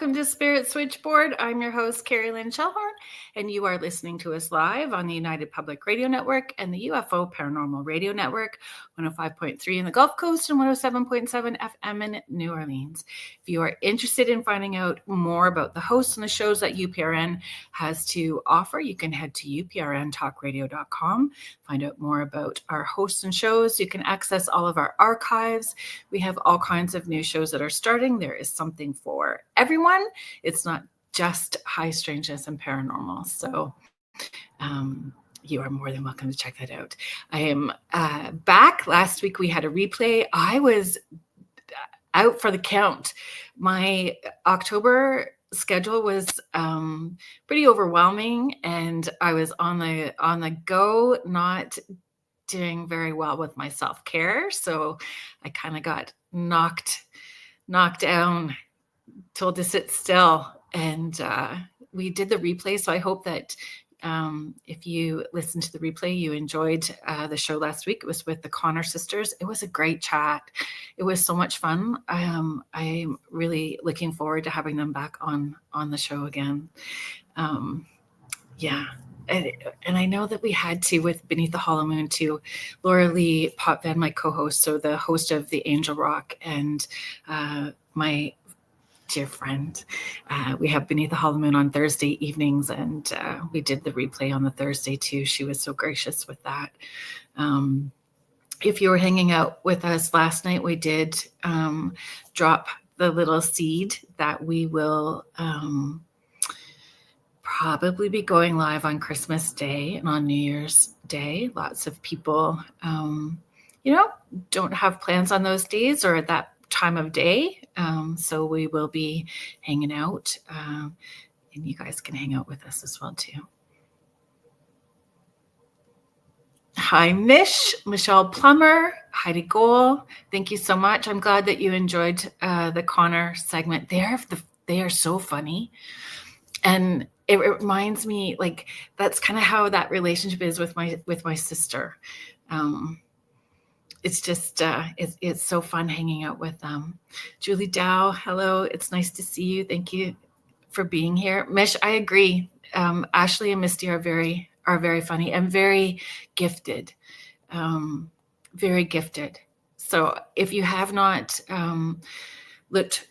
Welcome to Spirit Switchboard. I'm your host, Carrie-Lynn Shellhorn, and you are listening to us live on the United Public Radio Network and the UFO Paranormal Radio Network, 105.3 in the Gulf Coast and 107.7 FM in New Orleans. If you are interested in finding out more about the hosts and the shows that UPRN has to offer, you can head to uprntalkradio.com, find out more about our hosts and shows. You can access all of our archives. We have all kinds of new shows that are starting. There is something for everyone. It's not just high strangeness and paranormal. So you are more than welcome to check that out. I am back. Last week we had a replay. I was out for the count. My October schedule was pretty overwhelming, and I was on the go, not doing very well with my self-care. So I kind of got knocked down, told to sit still, and we did the replay. So I hope that if you listened to the replay, you enjoyed the show last week. It was with the Connor sisters. It was a great chat. It was so much fun. I'm really looking forward to having them back on the show again. Yeah. And I know that we had to with Beneath the Hollow Moon too. Laura Lee Potvin, my co-host, so the host of the Angel Rock, and my dear friend. We have Beneath the Hollow Moon on Thursday evenings, and we did the replay on the Thursday too. She was so gracious with that. If you were hanging out with us last night, we did drop the little seed that we will probably be going live on Christmas Day and on New Year's Day. Lots of people, don't have plans on those days or at that time of day. So we will be hanging out, and you guys can hang out with us as well too. Hi, Michelle Plummer, Heidi Gohl. Thank you so much. I'm glad that you enjoyed the Connor segment. They are so funny. And it reminds me, like, that's kind of how that relationship is with my sister. It's just, it's so fun hanging out with them. Julie Dow, hello. It's nice to see you. Thank you for being here. Mish, I agree. Ashley and Misty are very funny and very gifted. Very gifted. So if you have not looked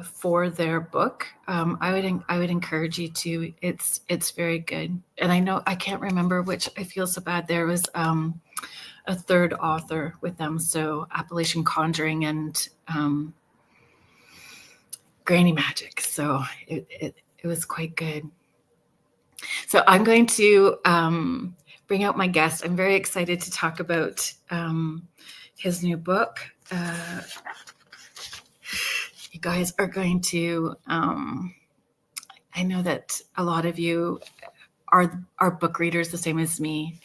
for their book, I would encourage you to. It's very good. And I know I can't remember which. I feel so bad. There was a third author with them, so Appalachian Conjuring and Granny Magic. So it was quite good. So I'm going to bring out my guest. I'm very excited to talk about his new book. You guys are going to, I know that a lot of you are book readers the same as me.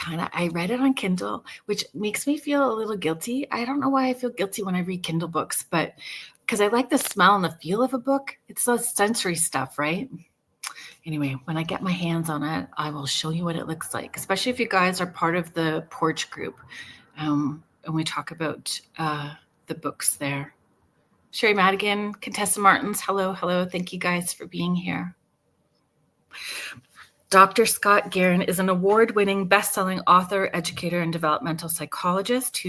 I read it on Kindle, which makes me feel a little guilty. I don't know why I feel guilty when I read Kindle books, but because I like the smell and the feel of a book. It's the sensory stuff, right? Anyway, when I get my hands on it, I will show you what it looks like, especially if you guys are part of the Porch group. And we talk about the books there. Sherry Madigan, Contessa Martins, hello. Thank you guys for being here. Dr. Scott Guerin is an award-winning, best-selling author, educator, and developmental psychologist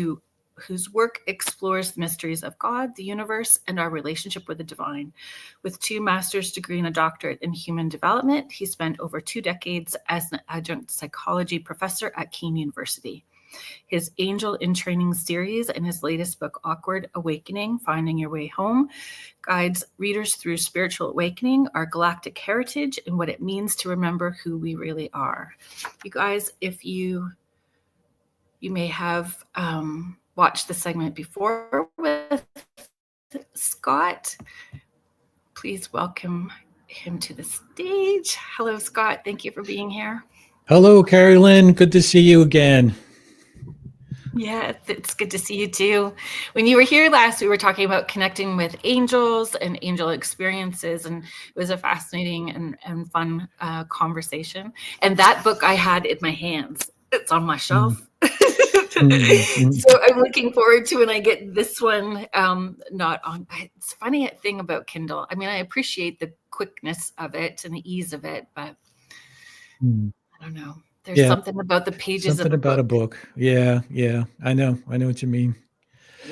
whose work explores the mysteries of God, the universe, and our relationship with the divine. With 2 master's degrees and a doctorate in human development, he spent over 2 decades as an adjunct psychology professor at Kean University. His Angel in Training series and his latest book, Awkward Awakening, Finding Your Way Home, guides readers through spiritual awakening, our galactic heritage, and what it means to remember who we really are. You guys, if you may have watched the segment before with Scott, please welcome him to the stage. Hello, Scott. Thank you for being here. Hello, Carrie-Lynn. Good to see you again. Yeah, it's good to see you too. When you were here last, we were talking about connecting with angels and angel experiences, and it was a fascinating and fun conversation. And that book I had in my hands. It's on my shelf. Mm-hmm. So I'm looking forward to when I get this one not on. It's funny thing about Kindle. I mean, I appreciate the quickness of it and the ease of it, but I don't know. There's something about the pages of Something a about a book. book. Yeah. I know what you mean.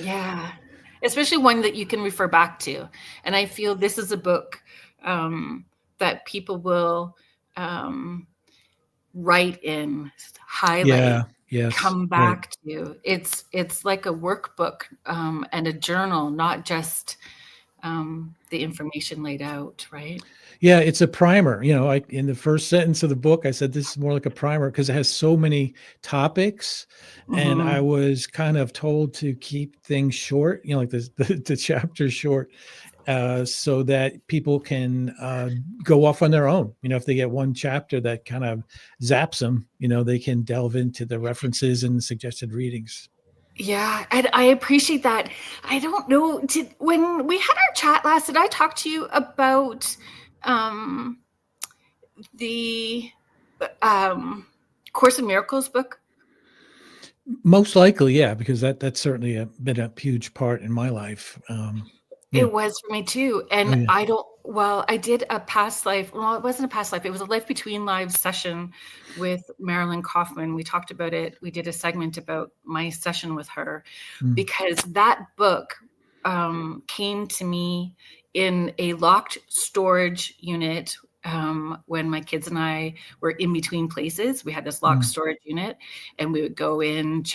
Yeah, especially one that you can refer back to. And I feel this is a book that people will write in, highlight, Yes. come Right. back to. It's like a workbook and a journal, not just the information laid out, right? Yeah, it's a primer. In the first sentence of the book, I said this is more like a primer because it has so many topics, and I Mm-hmm. was kind of told to keep things short. Like the chapters short, so that people can go off on their own. If they get one chapter that kind of zaps them, they can delve into the references and suggested readings. Yeah, and I appreciate that. I don't know, when we had our chat last, did I talk to you about um, the Course in Miracles book? Most likely, yeah, because that's certainly been a huge part in my life. Yeah. It was for me too. Oh, And yeah. I did a past life. Well, it wasn't a past life. It was a life between lives session with Marilyn Kaufman. We talked about it. We did a segment about my session with her because that book came to me in a locked storage unit when my kids and I were in between places. We had this locked storage unit and we would go in,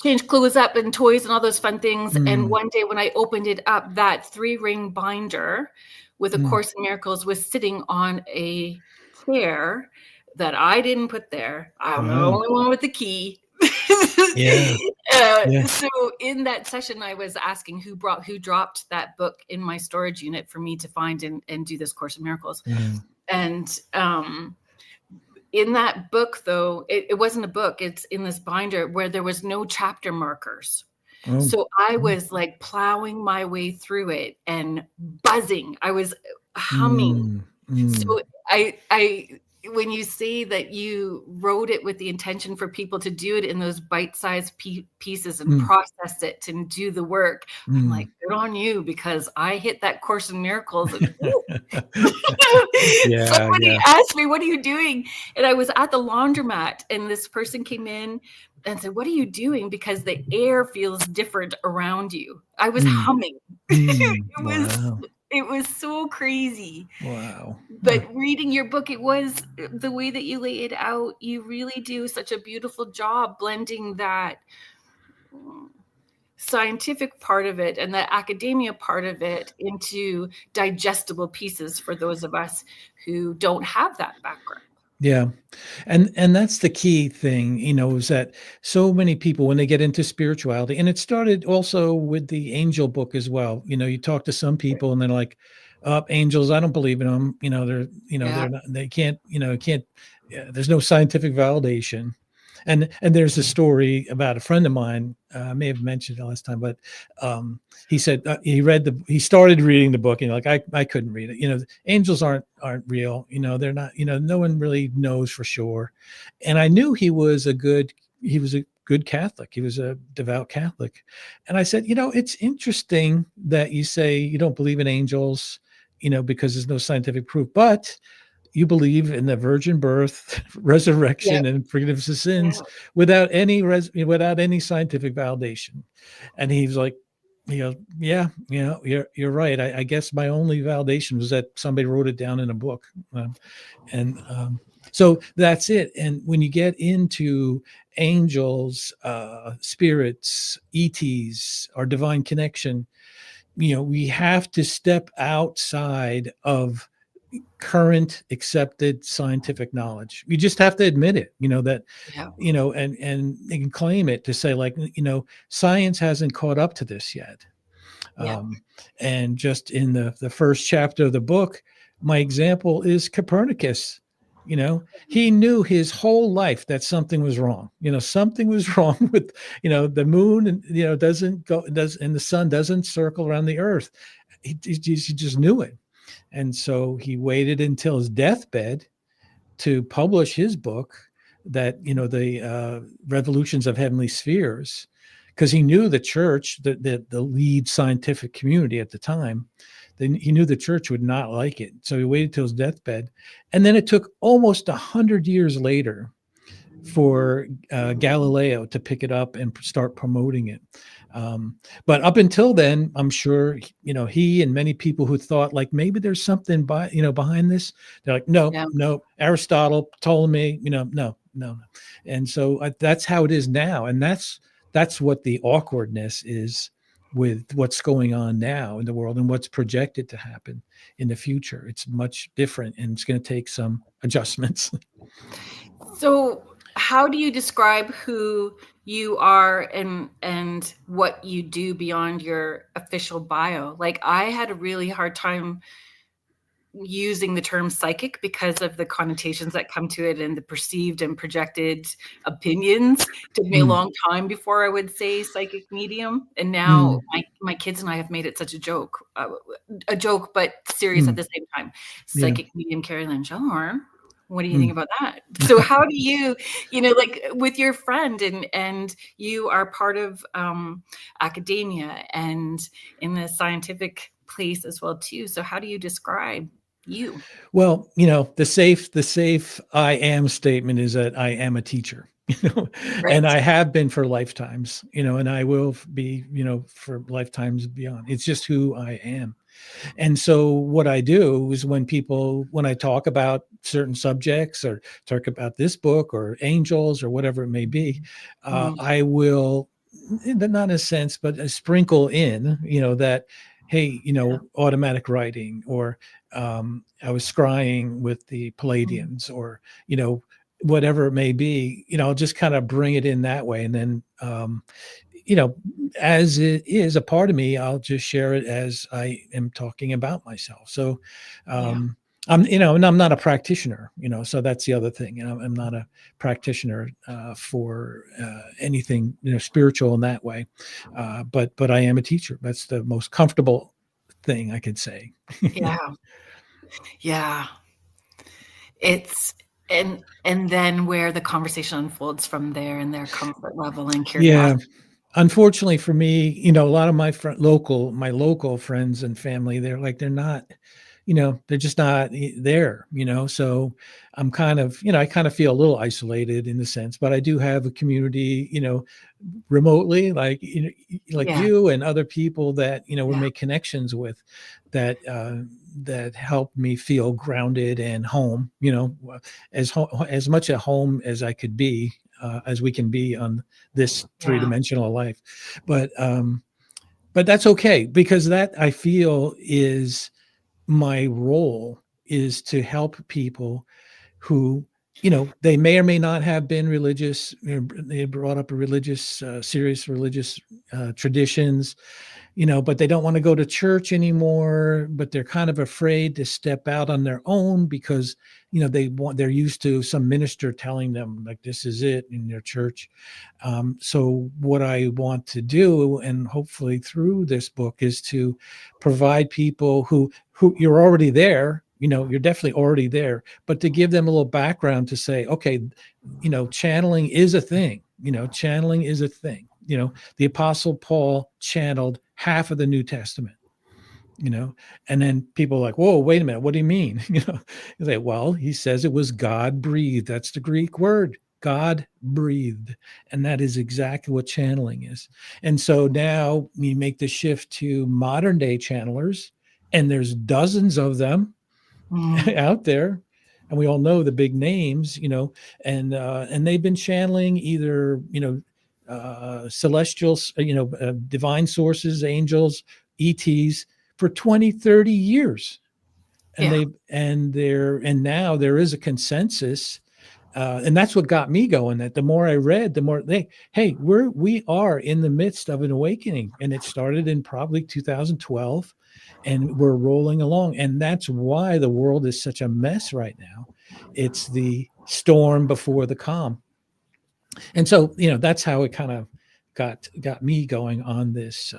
change clothes up and toys and all those fun things. And one day when I opened it up, that 3-ring binder with A Course in Miracles was sitting on a chair that I didn't put there. I'm the Wow. only one with the key. Yeah. Yeah. So in that session, I was asking who dropped that book in my storage unit for me to find and do this Course in Miracles. And in that book, though, it wasn't a book. It's in this binder where there was no chapter markers. Oh. So I was like plowing my way through it and buzzing. I was humming. So I when you say that you wrote it with the intention for people to do it in those bite-sized pieces and process it and do the work, I'm like, good on you, because I hit that Course in Miracles. And, somebody asked me, what are you doing? And I was at the laundromat and this person came in and said, what are you doing? Because the air feels different around you. I was humming. It was so crazy. Wow. But reading your book, it was the way that you lay it out. You really do such a beautiful job blending that scientific part of it and the academia part of it into digestible pieces for those of us who don't have that background. Yeah. And that's the key thing, is that so many people, when they get into spirituality, and it started also with the angel book as well. You talk to some people and they're like, angels, I don't believe in them. They're not, they can't, there's no scientific validation. And there's a story about a friend of mine, I may have mentioned it last time, but he said he started reading the book and like, I couldn't read it. Angels aren't real. They're not, no one really knows for sure. And I knew he was a good Catholic. He was a devout Catholic. And I said, it's interesting that you say you don't believe in angels, because there's no scientific proof, but you believe in the virgin birth, resurrection, and forgiveness of sins without any scientific validation. And he was like, yeah, you're right. I guess my only validation was that somebody wrote it down in a book. So that's it. And when you get into angels, spirits, ETs, our divine connection, we have to step outside of current accepted scientific knowledge. You just have to admit it, that, and they can claim it to say like, science hasn't caught up to this yet. And just in the first chapter of the book, my example is Copernicus. He knew his whole life that something was wrong. Something was wrong with, the moon and, doesn't go, and the sun doesn't circle around the earth. He just knew it. And so he waited until his deathbed to publish his book that the revolutions of heavenly spheres, because he knew the church, the lead scientific community at the time, then he knew the church would not like it. So he waited till his deathbed. And then it took almost 100 years later for Galileo to pick it up and start promoting it. But up until then, I'm sure, he and many people who thought like maybe there's something behind this. They're like, no, Yeah. no, Aristotle, Ptolemy, no. And so that's how it is now. And that's what the awkwardness is with what's going on now in the world and what's projected to happen in the future. It's much different, and it's going to take some adjustments. So how do you describe who you are and what you do beyond your official bio? Like, I had a really hard time using the term psychic because of the connotations that come to it and the perceived and projected opinions. It took me a long time before I would say psychic medium. And now my kids and I have made it such a joke, but serious at the same time. Psychic medium Carolyn Shellhorn. What do you think about that? So how do you, like with your friend and you are part of academia and in the scientific place as well too. So how do you describe you? Well, the safe I am statement is that I am a teacher, Right. and I have been for lifetimes, and I will be, for lifetimes beyond. It's just who I am. And so what I do is when I talk about certain subjects or talk about this book or angels or whatever it may be, I will, not in a sense, but sprinkle in, that, hey, automatic writing, or I was scrying with the Palladians, or, whatever it may be, I'll just kind of bring it in that way. And then, as it is a part of me, I'll just share it as I am talking about myself. So, and I'm not a practitioner, so that's the other thing. I'm not a practitioner for anything, spiritual in that way. But I am a teacher. That's the most comfortable thing I could say. Yeah. Yeah. It's, and then where the conversation unfolds from there and their comfort level and curiosity. Yeah. Unfortunately for me, a lot of my local friends and family, they're not, they're just not there, so I'm kind of, I kind of feel a little isolated in the sense, but I do have a community, remotely, like, you and other people that, we make connections with that, that help me feel grounded and home, as much at home as I could be, as we can be on this three-dimensional life. But that's okay, because that, I feel, is my role, is to help people who, they may or may not have been religious, they brought up a religious, serious religious traditions, but they don't want to go to church anymore, but they're kind of afraid to step out on their own because, they're used to some minister telling them like, this is it in their church. So what I want to do, and hopefully through this book, is to provide people who you're already there, you're definitely already there, but to give them a little background to say, okay, channeling is a thing, channeling is a thing. The Apostle Paul channeled half of the New Testament, and then people are like, whoa, wait a minute, what do you mean? You say, well, he says it was God breathed. That's the Greek word, God breathed. And that is exactly what channeling is. And so now we make the shift to modern day channelers, and there's dozens of them out there. And we all know the big names, and they've been channeling either, celestials, divine sources, angels, ETs for 20, 30 years. And now there is a consensus. And that's what got me going, that the more I read, the more we are in the midst of an awakening, and it started in probably 2012, and we're rolling along. And that's why the world is such a mess right now. It's the storm before the calm. And so, that's how it kind of got me going on this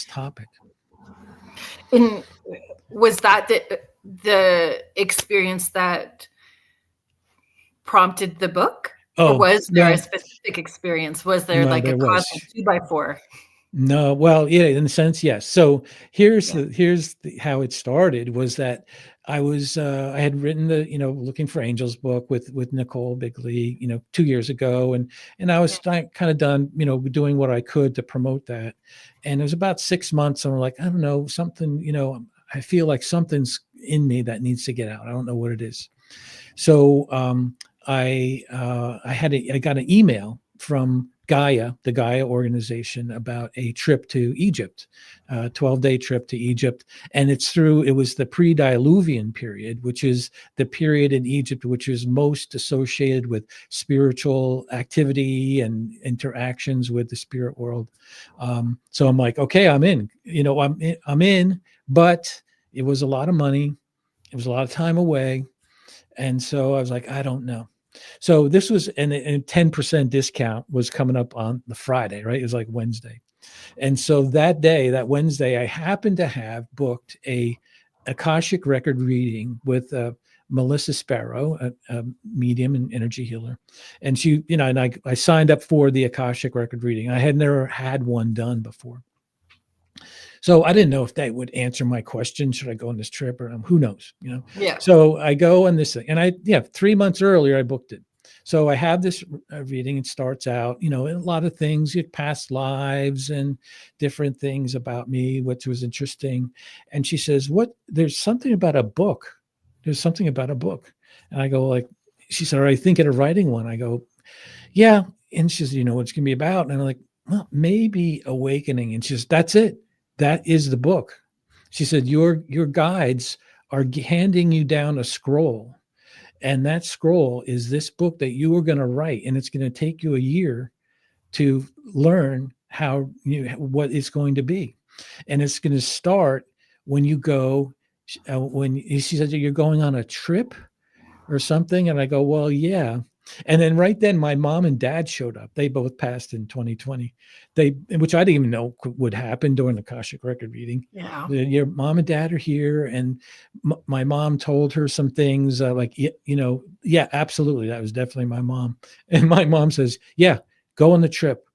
topic. And was that the experience that prompted the book? Or Oh, was there a well, specific experience? Was there well, like a there was. cosmic 2x4? No, well, yeah, in a sense, yes. So how it started was that I had written the Looking for Angels book with Nichole Bigley 2 years ago, and I was Yeah. kind of done doing what I could to promote that, and it was about 6 months. And I'm like, I don't know, something I feel like something's in me that needs to get out. I don't know what it is. So I got an email from Gaia, the Gaia organization, about a trip to Egypt, a 12-day trip to Egypt. And it was the pre-Diluvian period, which is the period in Egypt which is most associated with spiritual activity and interactions with the spirit world. So I'm like, okay, I'm in. I'm in, but it was a lot of money. It was a lot of time away. And so I was like, I don't know. So this was and 10% discount was coming up on the Friday, right? It was like Wednesday. And so that Wednesday, I happened to have booked a Akashic record reading with Melissa Sparrow, a medium and energy healer. And she, and I signed up for the Akashic record reading. I had never had one done before. So I didn't know if they would answer my question. Should I go on this trip or who knows, Yeah. So I go on this thing and 3 months earlier, I booked it. So I have this reading. It starts out, a lot of things, past lives and different things about me, which was interesting. And she says, there's something about a book. There's something about a book. And I go like, she said, are you thinking of writing one? I go, yeah. And she says, what it's going to be about? And I'm like, well, maybe awakening. And she says, that's it. That is the book. She said, your guides are handing you down a scroll. And that scroll is this book that you are going to write. And it's going to take you a year to learn what it's going to be. And it's going to start when you go, she said, you're going on a trip or something. And I go, well, yeah. And then right then my mom and dad showed up. They both passed in 2020. Which I didn't even know would happen during the Akashic record reading. Yeah. Your mom and dad are here. And my mom told her some things like, yeah, absolutely. That was definitely my mom. And my mom says, yeah, go on the trip.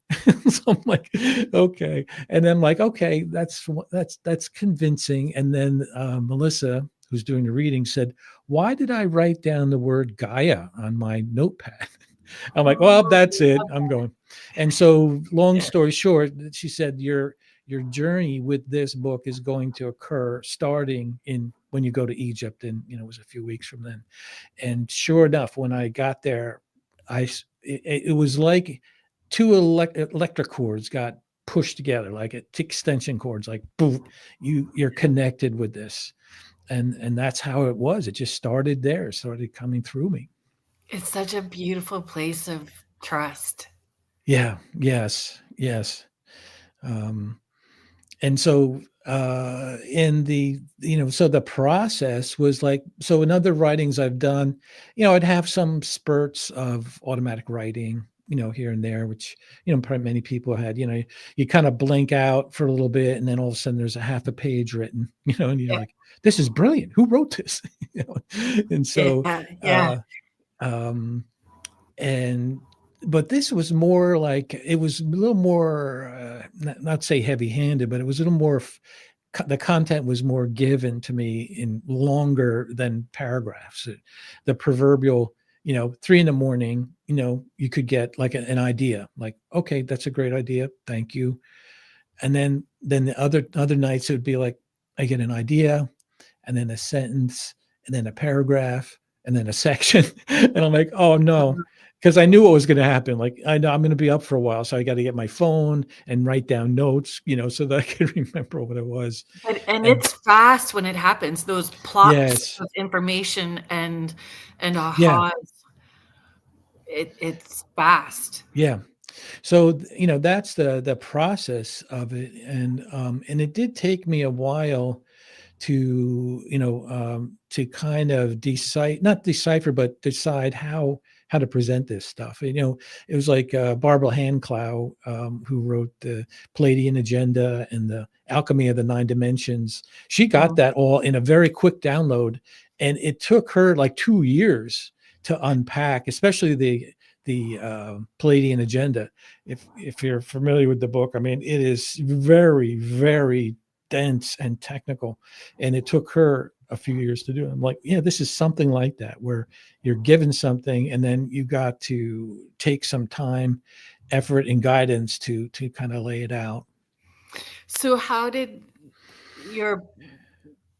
So I'm like, okay. And then I'm like, okay, that's convincing. And then Melissa, who's doing the reading, said, why did I write down the word Gaia on my notepad? I'm like, well, that's it. I'm going. And so long story short, she said, your journey with this book is going to occur starting when you go to Egypt. And, it was a few weeks from then. And sure enough, when I got there, it was like two electric cords got pushed together, like extension cords, like boom, you're connected with this. And that's how it was. It just started there, started coming through me. It's such a beautiful place of trust. Yeah. Yes. Yes. And so in the so the process was like, so in other writings I've done, I'd have some spurts of automatic writing, here and there, which probably many people had. You kind of blink out for a little bit, and then all of a sudden there's a half a page written, and you're Yeah. like, this is brilliant, who wrote this? And so Yeah. um and but this was more like, it was a little more not say heavy handed, but it was a little more the content was more given to me in longer than paragraphs. The proverbial 3 a.m, you could get like an idea, like, okay, that's a great idea, thank you. And then the other nights it would be like, I get an idea, and then a sentence, and then a paragraph, and then a section. And I'm like, oh no, because I knew what was going to happen. Like, I know I'm going to be up for a while, so I got to get my phone and write down notes, so that I could remember what it was. And And it's fast when it happens. Those plops yes, of information and yeah, ahas. It's fast. yeah. So that's the process of it, and it did take me a while to kind of not decipher, but decide how to present this stuff. It was like Barbara Handclough, who wrote the Palladian Agenda and the Alchemy of the Nine Dimensions. She got that all in a very quick download, and it took her like 2 years to unpack, especially the Palladian agenda. If you're familiar with the book, I mean, it is very, very dense and technical, and it took her a few years to do it. I'm like, yeah, this is something like that, where you're given something and then you got to take some time, effort, and guidance to kind of lay it out. So how did your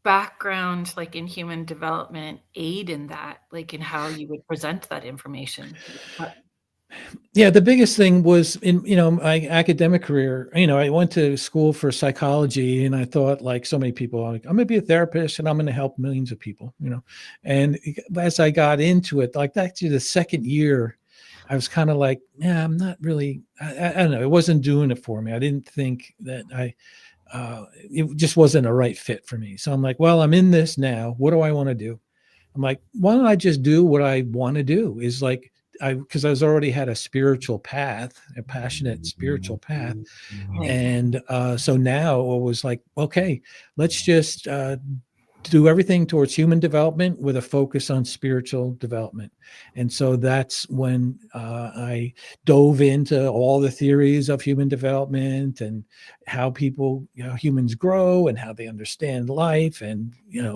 background, like in human development, aid in that, like in how you would present that information? Yeah, the biggest thing was in, my academic career. I went to school for psychology, and I thought, like so many people, I'm going to be a therapist and I'm going to help millions of people. And as I got into it, like actually the second year, I was kind of like, yeah, I'm not really. I don't know. It wasn't doing it for me. I didn't think that it just wasn't a right fit for me. So I'm like, well, I'm in this now. What do I want to do? I'm like, why don't I just do what I want to do? Is like, because I was already had a spiritual path, a passionate spiritual path. Right. And so now it was like, okay, let's just do everything towards human development with a focus on spiritual development. And so that's when I dove into all the theories of human development and how people, humans grow and how they understand life and,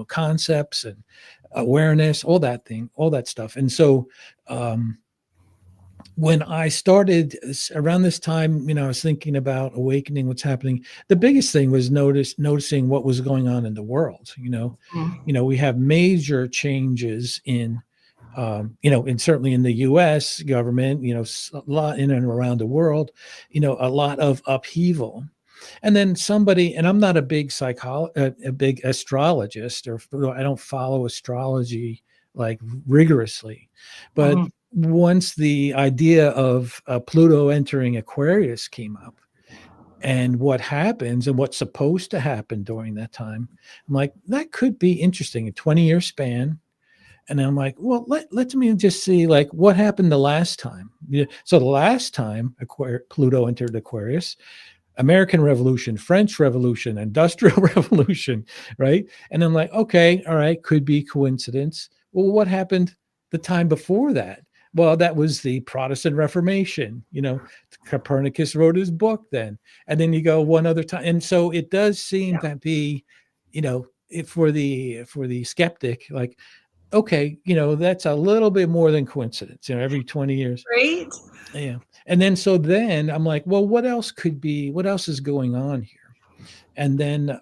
concepts and awareness, all that stuff. And so, when I started around this time, I was thinking about awakening, what's happening. The biggest thing was noticing what was going on in the world. We have major changes in, and certainly in the U.S. government, a lot in and around the world, a lot of upheaval. And then and I'm not a big a big astrologist, or I don't follow astrology like rigorously, but Mhm. once the idea of Pluto entering Aquarius came up and what happens and what's supposed to happen during that time, I'm like, that could be interesting, a 20-year span. And I'm like, well, let me just see like what happened the last time. Yeah. So the last time Pluto entered Aquarius, American Revolution, French Revolution, Industrial Revolution, right? And I'm like, okay, all right, could be coincidence. Well, what happened the time before that? Well, that was the Protestant Reformation. Copernicus wrote his book then. And then you go one other time. And so it does seem Yeah. to be, for the skeptic, like, okay, that's a little bit more than coincidence, every 20 years. Right? Yeah. And then I'm like, well, what else is going on here? And then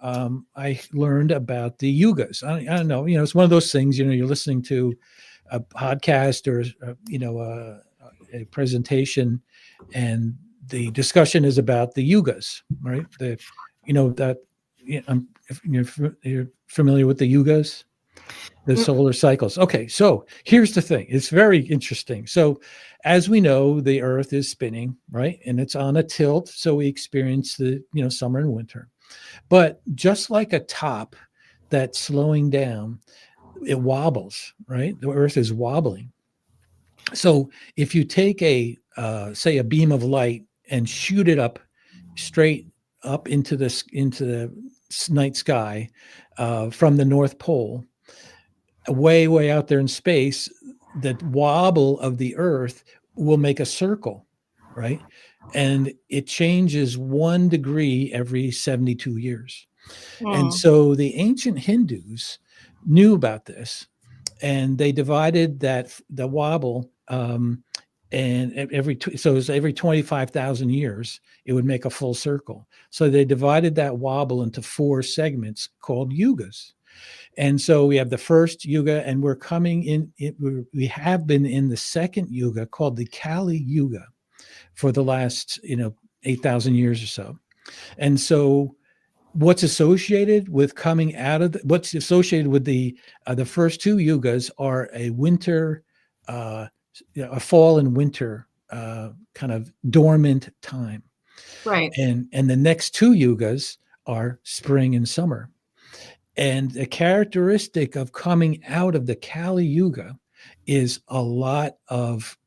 I learned about the yugas. I don't know, it's one of those things, you're listening to a podcast or, a presentation, and the discussion is about the yugas, right? That, you're familiar with the yugas? The Mm. solar cycles. Okay, so here's the thing. It's very interesting. So, as we know, the Earth is spinning, right? And it's on a tilt, so we experience the summer and winter. But just like a top that's slowing down, it wobbles, right? The Earth is wobbling. So if you take say a beam of light and shoot it up straight up into the night sky from the North Pole, way out there in space, the wobble of the Earth will make a circle, right? And it changes 1 degree every 72 years. And Mm. so the ancient Hindus knew about this, and they divided the wobble, and so it was every 25,000 years it would make a full circle. So they divided that wobble into 4 segments called yugas. And so we have the first yuga, and we're coming in. We have been in the second yuga called the Kali Yuga for the last 8,000 years or so. And so what's associated with coming out of what's associated with the first 2 yugas are a winter, a fall and winter kind of dormant time, Right. and the next 2 yugas are spring and summer. And the characteristic of coming out of the Kali Yuga is a lot of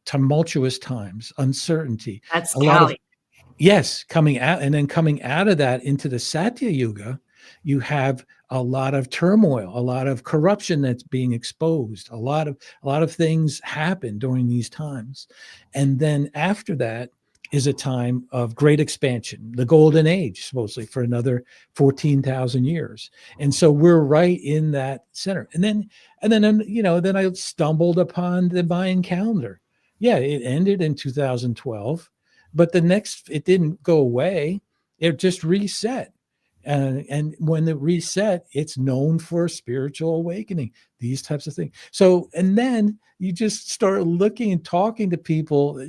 tumultuous times, uncertainty, That's a lot of, Cali. yes, coming out. And then coming out of that into the Satya Yuga, you have a lot of turmoil, a lot of corruption that's being exposed, a lot of things happen during these times. And then after that is a time of great expansion, the golden age, supposedly for another 14,000 years. And so we're right in that center. Then I stumbled upon the Mayan calendar. Yeah, it ended in 2012, but it didn't go away. It just reset. And when it reset, it's known for spiritual awakening, these types of things. So, and then you just start looking and talking to people,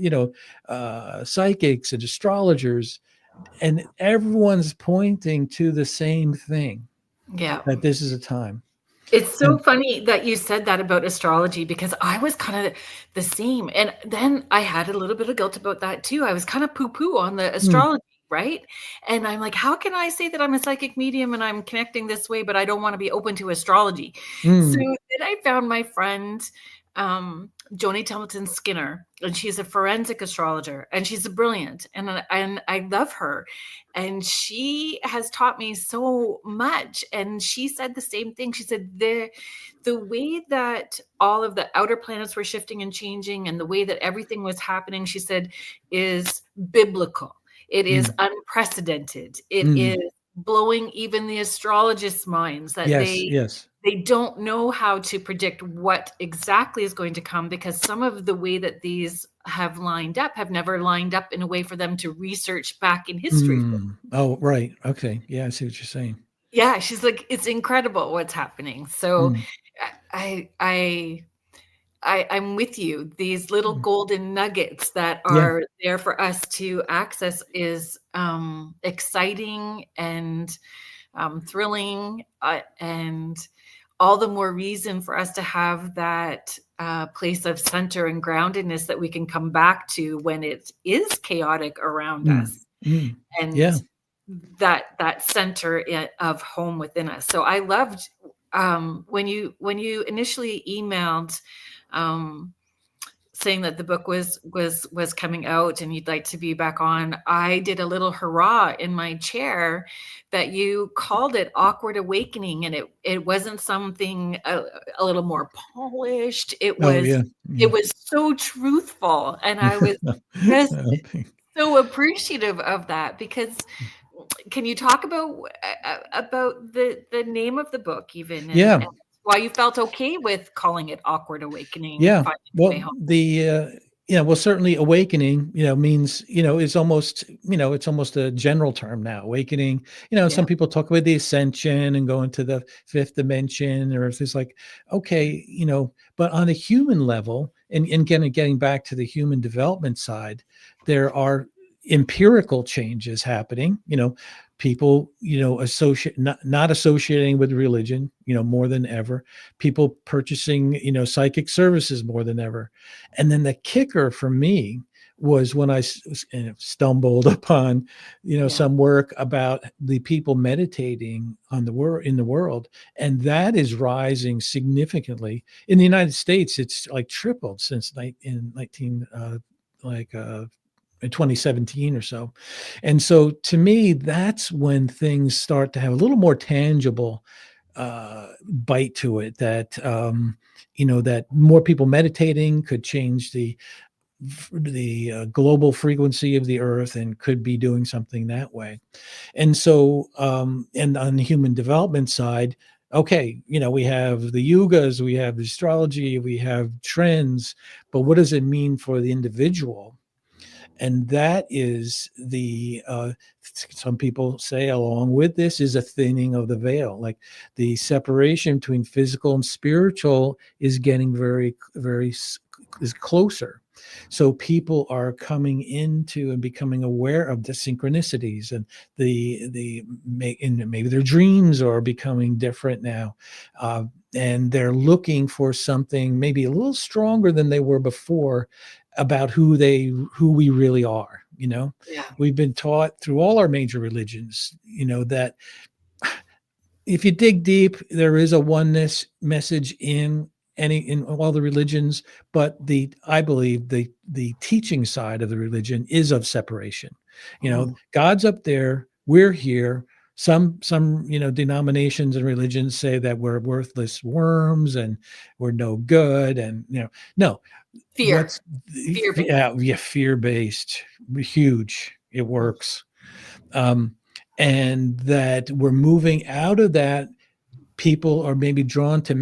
psychics and astrologers, and everyone's pointing to the same thing, Yeah. that this is a time. It's so And funny that you said that about astrology, because I was kind of the same. And then I had a little bit of guilt about that too. I was kind of poo-poo on the mm, astrology, right? And I'm like, how can I say that I'm a psychic medium and I'm connecting this way, but I don't want to be open to astrology? So mm, then I found my friend, Joni Templeton Skinner, and she's a forensic astrologer, and she's brilliant, and I love her, and she has taught me so much. And she said the same thing. She said the way that all of the outer planets were shifting and changing, and the way that everything was happening, she said, is biblical. It is mm, unprecedented. It mm. is blowing even the astrologists' minds that Yes, yes. they don't know how to predict what exactly is going to come, because some of the way that these have lined up have never lined up in a way for them to research back in history. Oh, right. Okay. Yeah, I see what you're saying. Yeah, she's like, it's incredible what's happening. So Mm, I I I'm with you. These little mm. golden nuggets that Yeah. are there for us to access is exciting and thrilling, and all the more reason for us to have that place of center and groundedness that we can come back to when it is chaotic around Mm, us, mm. and Yeah. that center of home within us. So I loved when you initially emailed, um, saying that the book was coming out and you'd like to be back on. I did a little hurrah in my chair that you called it Awkward Awakening, and it wasn't something a little more polished. It Oh, was yeah. it Yeah. was so truthful, and I was just Okay. so appreciative of that. Because can you talk about the name of the book even, Yeah. and why you felt okay with calling it Awkward Awakening, Yeah. Finding Your Way Well, Home? certainly awakening, means, is almost, it's almost a general term now. Awakening, Yeah. some people talk about the ascension and going to the fifth dimension, or if it's like, okay, but on a human level, and getting back to the human development side, there are empirical changes happening, people, associate, not associating with religion, more than ever, people purchasing, psychic services more than ever. And then the kicker for me was when I stumbled upon, Yeah. some work about the people meditating on the world in the world, and that is rising significantly in the United States. It's like tripled since in 19 in 2017 or so. And so to me, that's when things start to have a little more tangible bite to it, that that more people meditating could change the global frequency of the earth, and could be doing something that way. And so and on the human development side, okay, we have the yugas, we have the astrology, we have trends, but what does it mean for the individual? And that is some people say along with this is a thinning of the veil, like the separation between physical and spiritual is getting very, very is closer. So people are coming into and becoming aware of the synchronicities, and and maybe their dreams are becoming different now, and they're looking for something maybe a little stronger than they were before, about who we really are. Yeah. We've been taught through all our major religions, that if you dig deep, there is a oneness message in all the religions, but I believe the teaching side of the religion is of separation. Mhm. God's up there, we're here. Some denominations and religions say that we're worthless worms and we're no good, and no. Fear. What's Fear-based. yeah, fear-based, huge. It works. And that we're moving out of that. People are maybe drawn to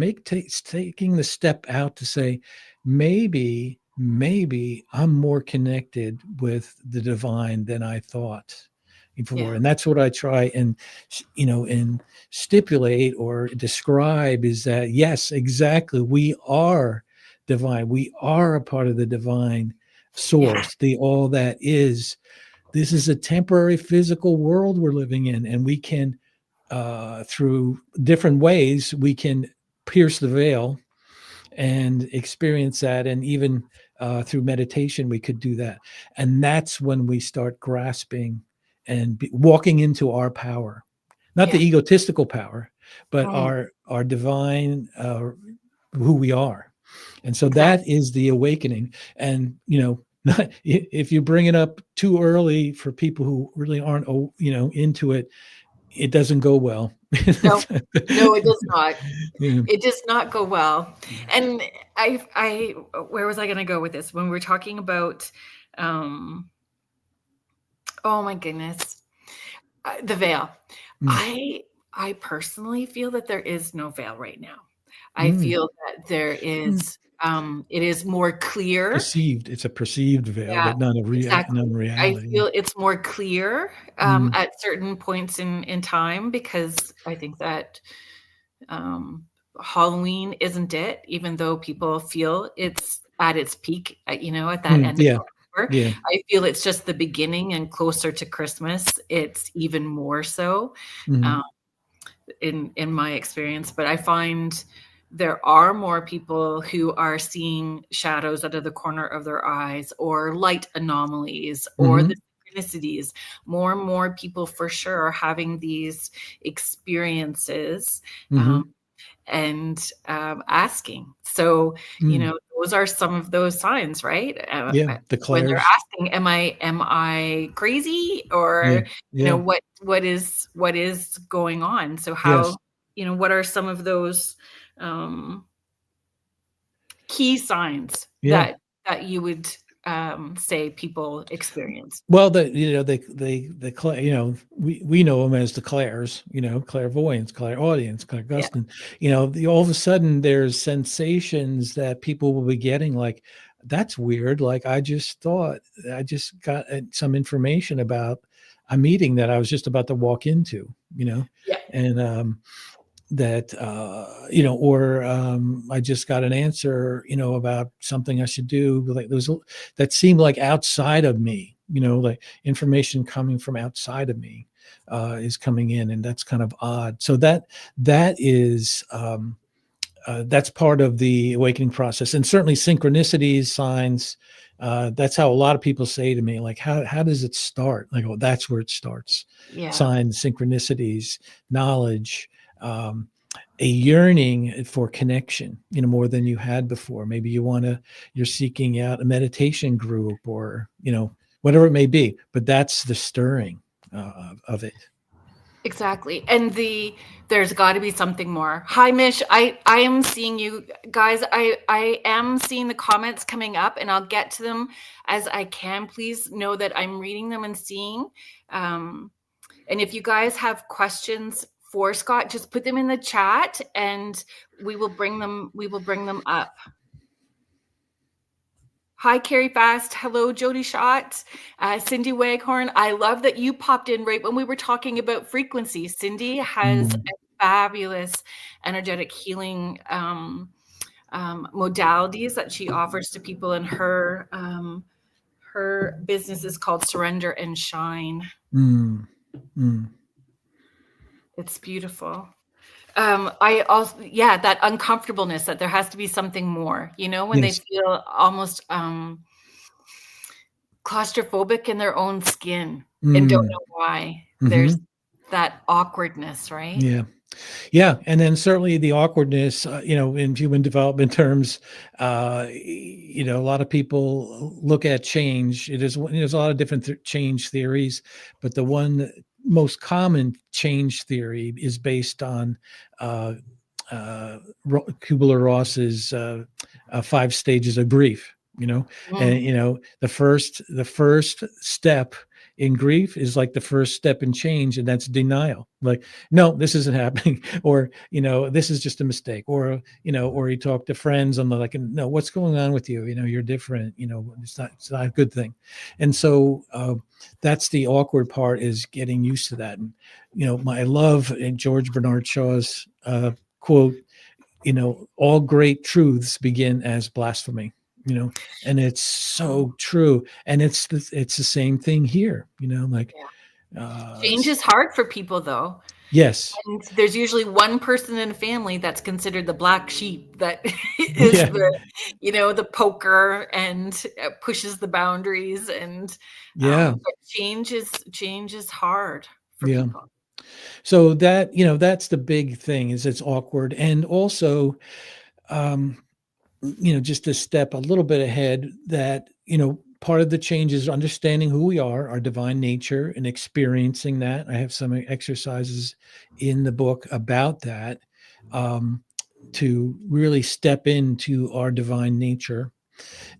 taking the step out to say, maybe I'm more connected with the divine than I thought before. Yeah. And that's what I try and stipulate or describe, is that yes, exactly, we are divine. We are a part of the divine Yeah. source, the all that is. This is a temporary physical world we're living in, and we can through different ways, we can pierce the veil and experience that. And even through meditation, we could do that. And that's when we start grasping and walking into our power, not Yeah. the egotistical power, but Mhm. our divine, who we are. And so Exactly. that is the awakening. And, if you bring it up too early for people who really aren't, into it, it doesn't go well. No, no, it does not. Yeah. It does not go well. And where was I going to go with this? When we're talking about, oh my goodness, the veil. Mm. I personally feel that there is no veil right now. I Mm. feel that there Mm. is, it is more clear. Perceived. It's a perceived veil, Yeah, but not exactly. I reality. feel it's more clear Mm. at certain points in time, because I think that Halloween isn't it, even though people feel it's at its peak, at that Mm. end of Yeah. October. Yeah. I feel it's just the beginning, and closer to Christmas, it's even more so. Mm. Um, in my experience, but I find there are more people who are seeing shadows out of the corner of their eyes, or light anomalies, or the Mm-hmm. synchronicities. More and more people for sure are having these experiences, Mm-hmm. and asking. So, Mm. those are some of those signs, right? Yeah. When they're Declares. asking, am I crazy, Yeah. or Yeah. what is going on? So Yes. how, what are some of those um, key signs Yeah. that you would say people experience? Well, we know them as the clairs, clairvoyance, clairaudience, Yeah, clairgusting. All of a sudden there's sensations that people will be getting, like, that's weird. Like, I just got some information about a meeting that I was just about to walk into, yeah, and that or I just got an answer, about something I should do, like that seemed like outside of me, like information coming from outside of me is coming in, and that's kind of odd. So that is that's part of the awakening process. And certainly synchronicities, signs, that's how a lot of people say to me, like, how does it start? Like, oh, that's where it starts. yeah. Signs, synchronicities, knowledge, um, a yearning for connection, more than you had before. Maybe you're seeking out a meditation group, or whatever it may be, but that's the stirring of it. Exactly. And there's got to be something more. Hi, Mish. I am seeing you guys. I am seeing the comments coming up, and I'll get to them as I can. Please know that I'm reading them and seeing. And if you guys have questions for Scott, just put them in the chat, and we will bring them up. Hi, Carrie Fast. Hello, Jody Schott. Cindy Waghorn. I love that you popped in right when we were talking about frequency. Cindy has Mm. a fabulous energetic healing modalities that she offers to people, and her business is called Surrender and Shine. Mm. Mm. It's beautiful. I also, yeah, that uncomfortableness, that there has to be something more, when they Yes. feel almost claustrophobic in their own skin and don't Mm. know why. Hmm. There's that awkwardness, right? Yeah. Yeah, and then certainly the awkwardness, in human development terms, a lot of people look at change. There's a lot of different change theories, but the one most common change theory is based on uh, Kubler-Ross's 5 stages of grief. And the first step in grief is like the first step in change, and that's denial. Like, no, this isn't happening, or this is just a mistake, or you talk to friends and they're like, no, what's going on with you? You're different. It's not a good thing. And so that's the awkward part, is getting used to that. And I love in George Bernard Shaw's quote, all great truths begin as blasphemy. And it's so true. And it's the same thing here. Change is hard for people, though. Yes. And there's usually one person in a family that's considered the black sheep, that is the poker and pushes the boundaries. And but change is hard for people. So that's the big thing, is it's awkward. And also, just to step a little bit ahead, that, part of the change is understanding who we are, our divine nature, and experiencing that. I have some exercises in the book about that, to really step into our divine nature.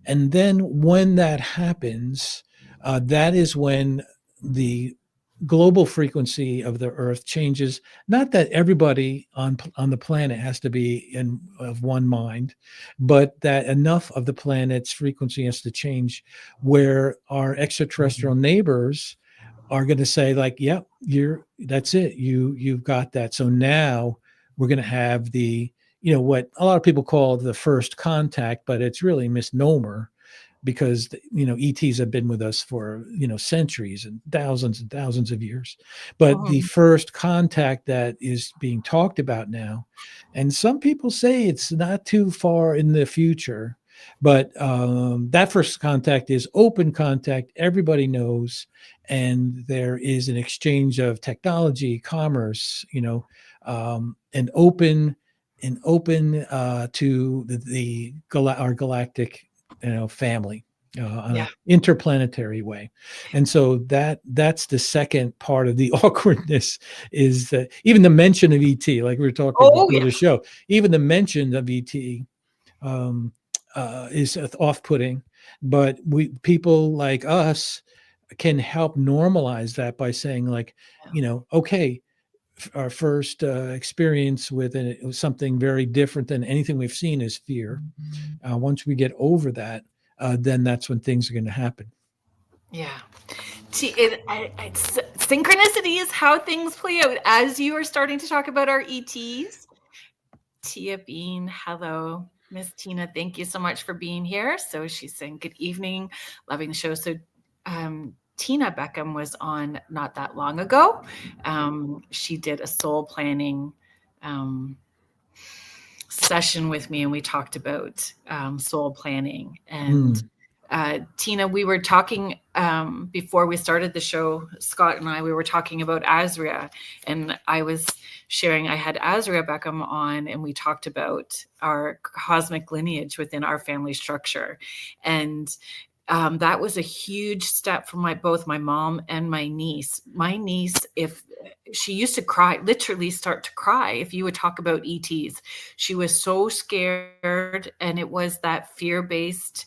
And then when that happens, that is when the global frequency of the earth changes. Not that everybody on the planet has to be of one mind, but that enough of the planet's frequency has to change where our extraterrestrial neighbors are going to say, like, yep, that's it, you've got that. So now we're going to have the what a lot of people call the first contact, but it's really a misnomer, because ETs have been with us for centuries and thousands of years. But the first contact that is being talked about now, and some people say it's not too far in the future, but that first contact is open contact. Everybody knows, and there is an exchange of technology, commerce, and open to our galactic family, on an interplanetary way. And so that's the second part of the awkwardness, is that even the mention of ET, like we were talking before the show, even the mention of ET is off-putting. But people like us can help normalize that by saying, like, okay, our first experience with something very different than anything we've seen is fear. Once we get over that, then that's when things are going to happen. Yeah. Synchronicity is how things play out. As you are starting to talk about our ETs, Tia Bean, hello. Miss Tina, thank you so much for being here. So she's saying good evening, loving the show. So Tina Beckham was on not that long ago. She did a soul planning session with me, and we talked about soul planning. And Tina, we were talking before we started the show, Scott and I, we were talking about Azria, and I was sharing, I had Azria Beckham on, and we talked about our cosmic lineage within our family structure. And that was a huge step for both my mom and my niece. My niece, if she used to cry, literally start to cry if you would talk about ETs. She was so scared, and it was that fear-based,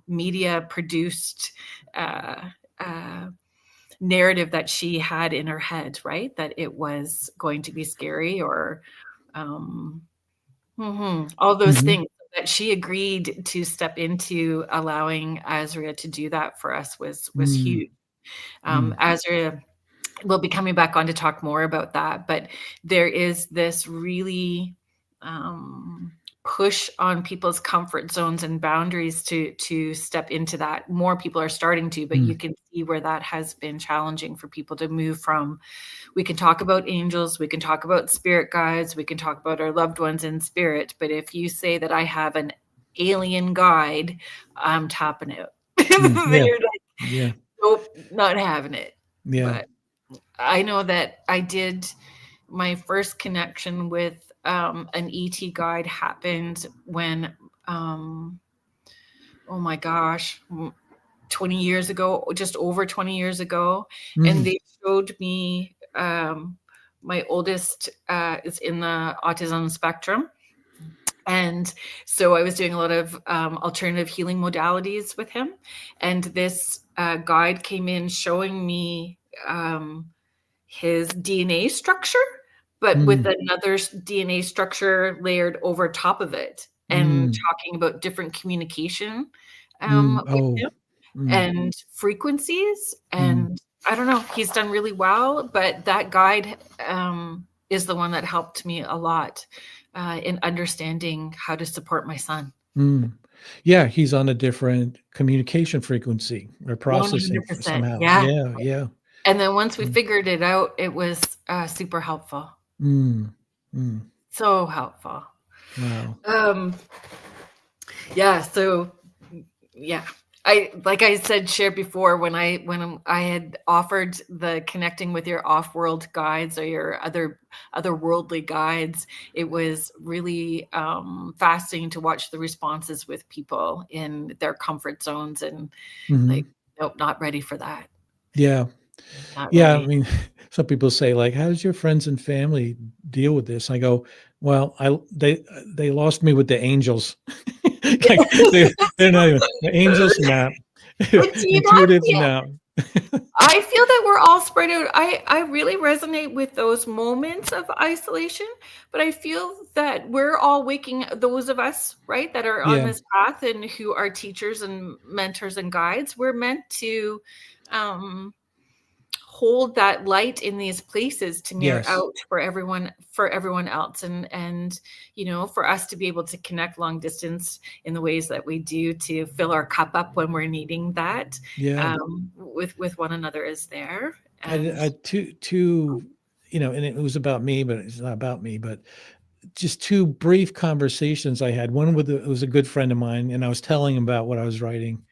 media-produced narrative that she had in her head, right? That it was going to be scary, or all those things. That she agreed to step into allowing Azria to do that for us was huge. Azria will be coming back on to talk more about that, but there is this really push on people's comfort zones and boundaries to step into that. More people are starting to, but you can see where that has been challenging for people to move from. We can talk about angels, we can talk about spirit guides, we can talk about our loved ones in spirit, but if you say that I have an alien guide, I'm tapping it. They're like, nope, not having it. But I know that I did, my first connection with an ET guide happened when, oh my gosh, 20 years ago, just over 20 years ago. And Mm, they showed me, my oldest is in the autism spectrum. And so I was doing a lot of alternative healing modalities with him. And this guide came in showing me his DNA structure, but with mm, another DNA structure layered over top of it, and mm, talking about different communication with oh, him mm, and frequencies. mm, And I don't know, he's done really well, but that guide is the one that helped me a lot in understanding how to support my son. mm. Yeah, he's on a different communication frequency or processing 100%. somehow. Yeah. Yeah, yeah. And then once we Mm, figured it out, it was super helpful. mm, mm. So helpful. Wow. Um, yeah. So yeah, I, like I said, shared before, when I had offered the connecting with your off-world guides or your otherworldly guides, it was really fascinating to watch the responses with people in their comfort zones and like, Mhm. nope, not ready for that. Yeah. Not Yeah, I ready. mean, some people say, like, "How does your friends and family deal with this?" I go, "Well, I they lost me with the angels." Like, they're not even the angels, nah. But do you not Intuitives, feel? no. I feel that we're all spread out. I really resonate with those moments of isolation, but I feel that we're all waking, those of us, right, that are on Yeah, this path and who are teachers and mentors and guides, we're meant to um, hold that light in these places to mirror yes, out for everyone else, and for us to be able to connect long distance in the ways that we do, to fill our cup up when we're needing that, yeah. with one another is there. And I two, and it was about me, but it's not about me, but just two brief conversations I had. One with it was a good friend of mine, and I was telling him about what I was writing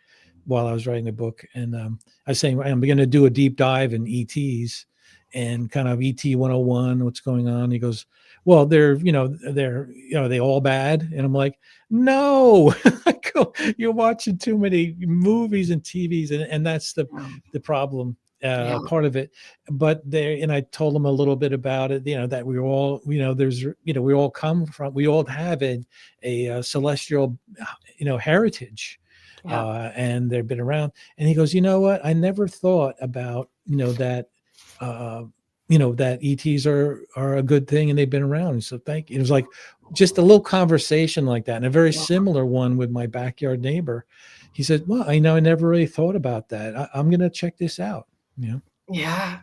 while I was writing the book. And I was saying, I'm going to do a deep dive in ETs and kind of ET 101, what's going on. He goes, well, are they all bad? And I'm like, no. I go, you're watching too many movies and TVs. And that's the problem. yeah, Part of it, but there, and I told him a little bit about it, that we all, we all we all have a celestial, heritage, yeah, and they've been around. And he goes, you know what? I never thought about, uh, that ETs are a good thing and they've been around. And so thank you. It was like just a little conversation like that, and a very yeah. similar one with my backyard neighbor. He said, well, I never really thought about that. I'm going to check this out. Yeah. Yeah.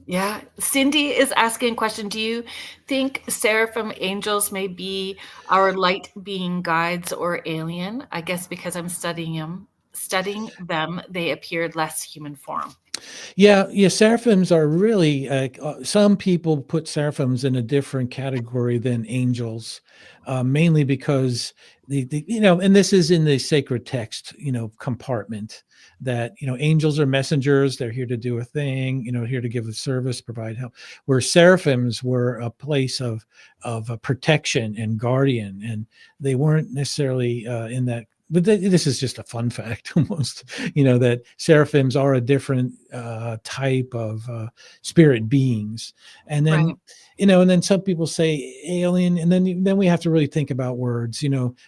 Yeah. Cindy is asking a question. Do you think seraphim angels may be our light being guides or alien? I guess because I'm studying them, they appeared less human form. Yeah, yeah. Seraphims are really. Some people put seraphims in a different category than angels, mainly because and this is in the sacred text, compartment, that angels are messengers. They're here to do a thing. Here to give a service, provide help. Where seraphims were a place of protection and guardian, and they weren't necessarily in that. But this is just a fun fact, almost, that seraphims are a different type of spirit beings. And Right. then, and then some people say alien, and then we have to really think about words.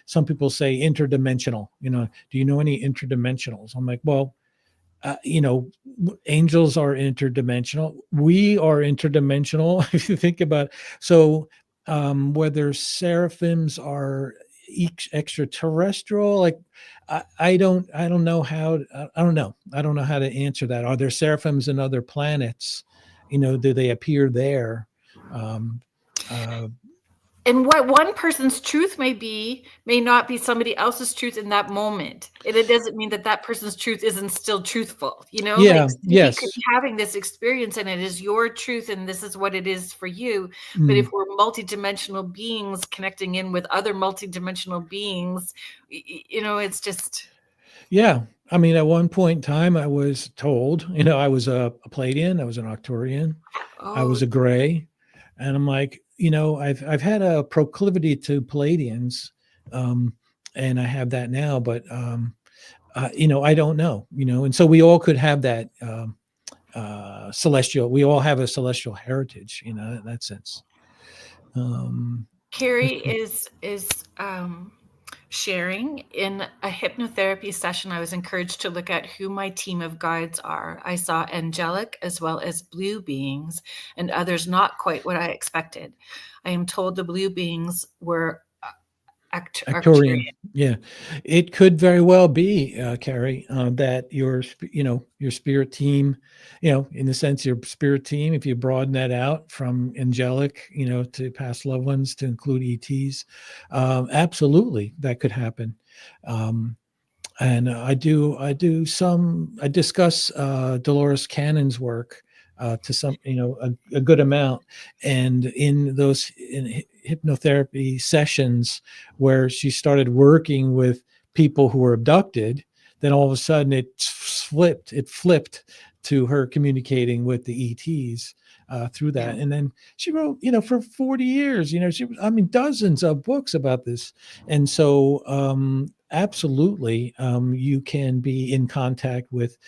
Some people say interdimensional. Do you know any interdimensionals? I'm like, well, angels are interdimensional. We are interdimensional. If you think about, so whether seraphims are extraterrestrial, like I don't know how, I don't know how to answer that. Are there seraphims in other planets? Do they appear there? Um, uh, And what one person's truth may not be somebody else's truth in that moment. And it doesn't mean that that person's truth isn't still truthful. Like yeah, Cindy could yes. be having this experience and it is your truth and this is what it is for you. But Mm. if we're multidimensional beings connecting in with other multidimensional beings, it's just, Yeah. I mean, at one point in time, I was told, I was a Palladian, I was an Arcturian, I oh, was a gray. And I'm like, I've had a proclivity to Palladians, um, and I have that now, but I don't know, and so we all could have that celestial. We all have a celestial heritage, in that sense. Carrie is sharing in a hypnotherapy session. I was encouraged to look at who my team of guides are. I saw angelic as well as blue beings, and others not quite what I expected. I am told the blue beings were Arcturian. Arcturian, yeah, it could very well be, Carrie, that your spirit team, in the sense your spirit team, if you broaden that out from angelic, to past loved ones to include ETs, absolutely that could happen. And I discuss Dolores Cannon's work to some, a good amount. And in those hypnotherapy sessions where she started working with people who were abducted, then all of a sudden it flipped to her communicating with the ETs through that. Yeah. And then she wrote, for 40 years, dozens of books about this. And so, absolutely, you can be in contact with,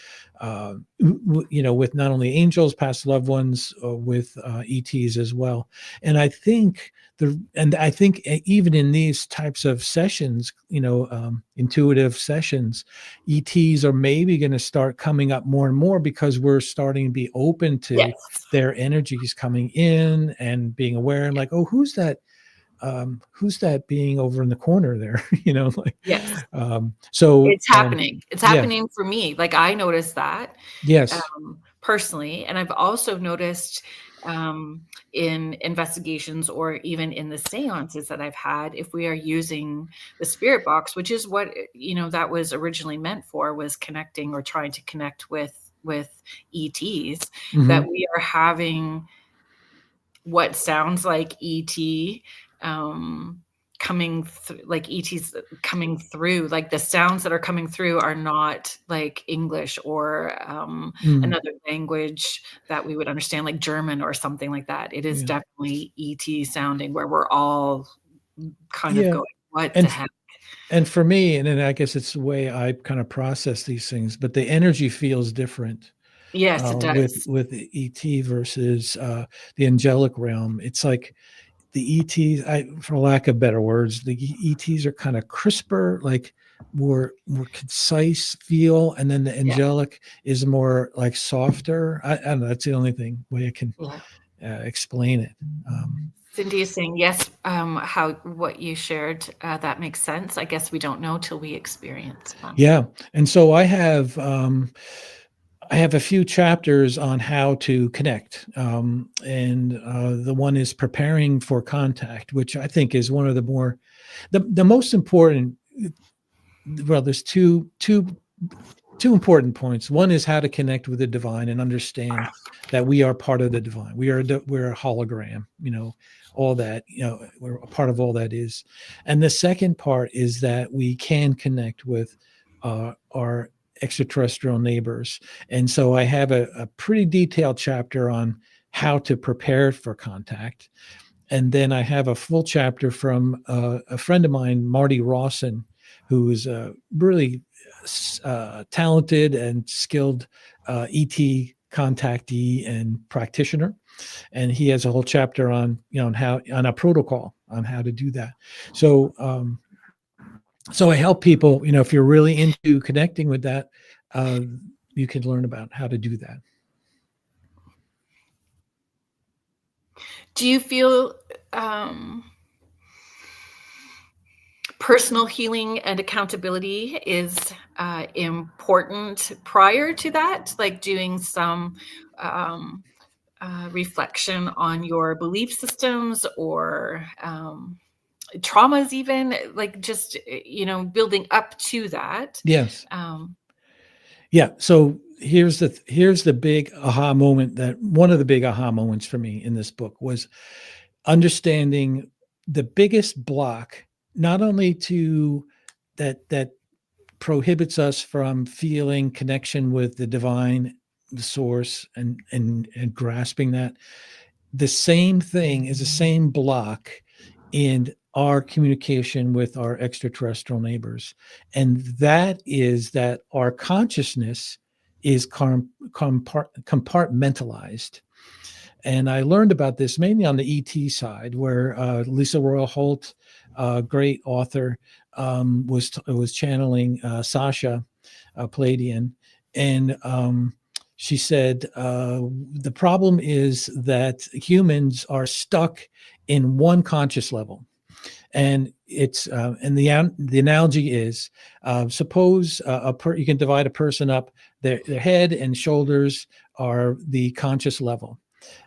with not only angels, past loved ones, with ETs as well. And I think even in these types of sessions, intuitive sessions, ETs are maybe going to start coming up more and more because we're starting to be open to Yes. their energies coming in and being aware and like, oh, who's that being over in the corner there? Yes. So It's happening. It's yeah. happening for me. Like, I noticed that Yes. Personally, and I've also noticed in investigations or even in the seances that I've had, if we are using the spirit box, which is what that was originally meant for, was connecting or trying to connect with ETs, that we are having what sounds like ET coming like ETs coming through, like the sounds that are coming through are not like English or another language that we would understand, like German or something like that. It is definitely ET sounding, where we're all kind of going, what the heck? And for me, and then I guess it's the way I kind of process these things, but the energy feels different. Yes, it does. With the ET versus the angelic realm. It's like the ETs, for lack of better words, the ETs are kind of crisper, like more concise feel, and then the angelic is more like softer. I don't know. That's the only way I can explain it. Cindy is saying yes. What you shared, that makes sense. I guess we don't know till we experience them. Yeah, and so I have a few chapters on how to connect, and the one is preparing for contact, which I think is one of the most important. Well, there's two important points. One is how to connect with the divine and understand that we are part of the divine. We're a hologram, all that, we're a part of all that is. And the second part is that we can connect with our extraterrestrial neighbors. And so I have a pretty detailed chapter on how to prepare for contact. And then I have a full chapter from a friend of mine, Marty Rawson, who is a really talented and skilled ET contactee and practitioner. And he has a whole chapter on, on a protocol on how to do that. So, so I help people, if you're really into connecting with that, you can learn about how to do that. Do you feel personal healing and accountability is important prior to that, like doing some reflection on your belief systems or traumas, even like just building up to that? Yes. Yeah. So here's the big aha moment, that one of the big aha moments for me in this book was understanding the biggest block, not only to that prohibits us from feeling connection with the divine, the source, and grasping that. The same thing is the same block in our communication with our extraterrestrial neighbors. And that is that our consciousness is compartmentalized. And I learned about this mainly on the ET side, where Lisa Royal Holt, great author, was channeling Sasha Palladian, and she said the problem is that humans are stuck in one conscious level. And it's and the analogy is suppose you can divide a person up. Their head and shoulders are the conscious level,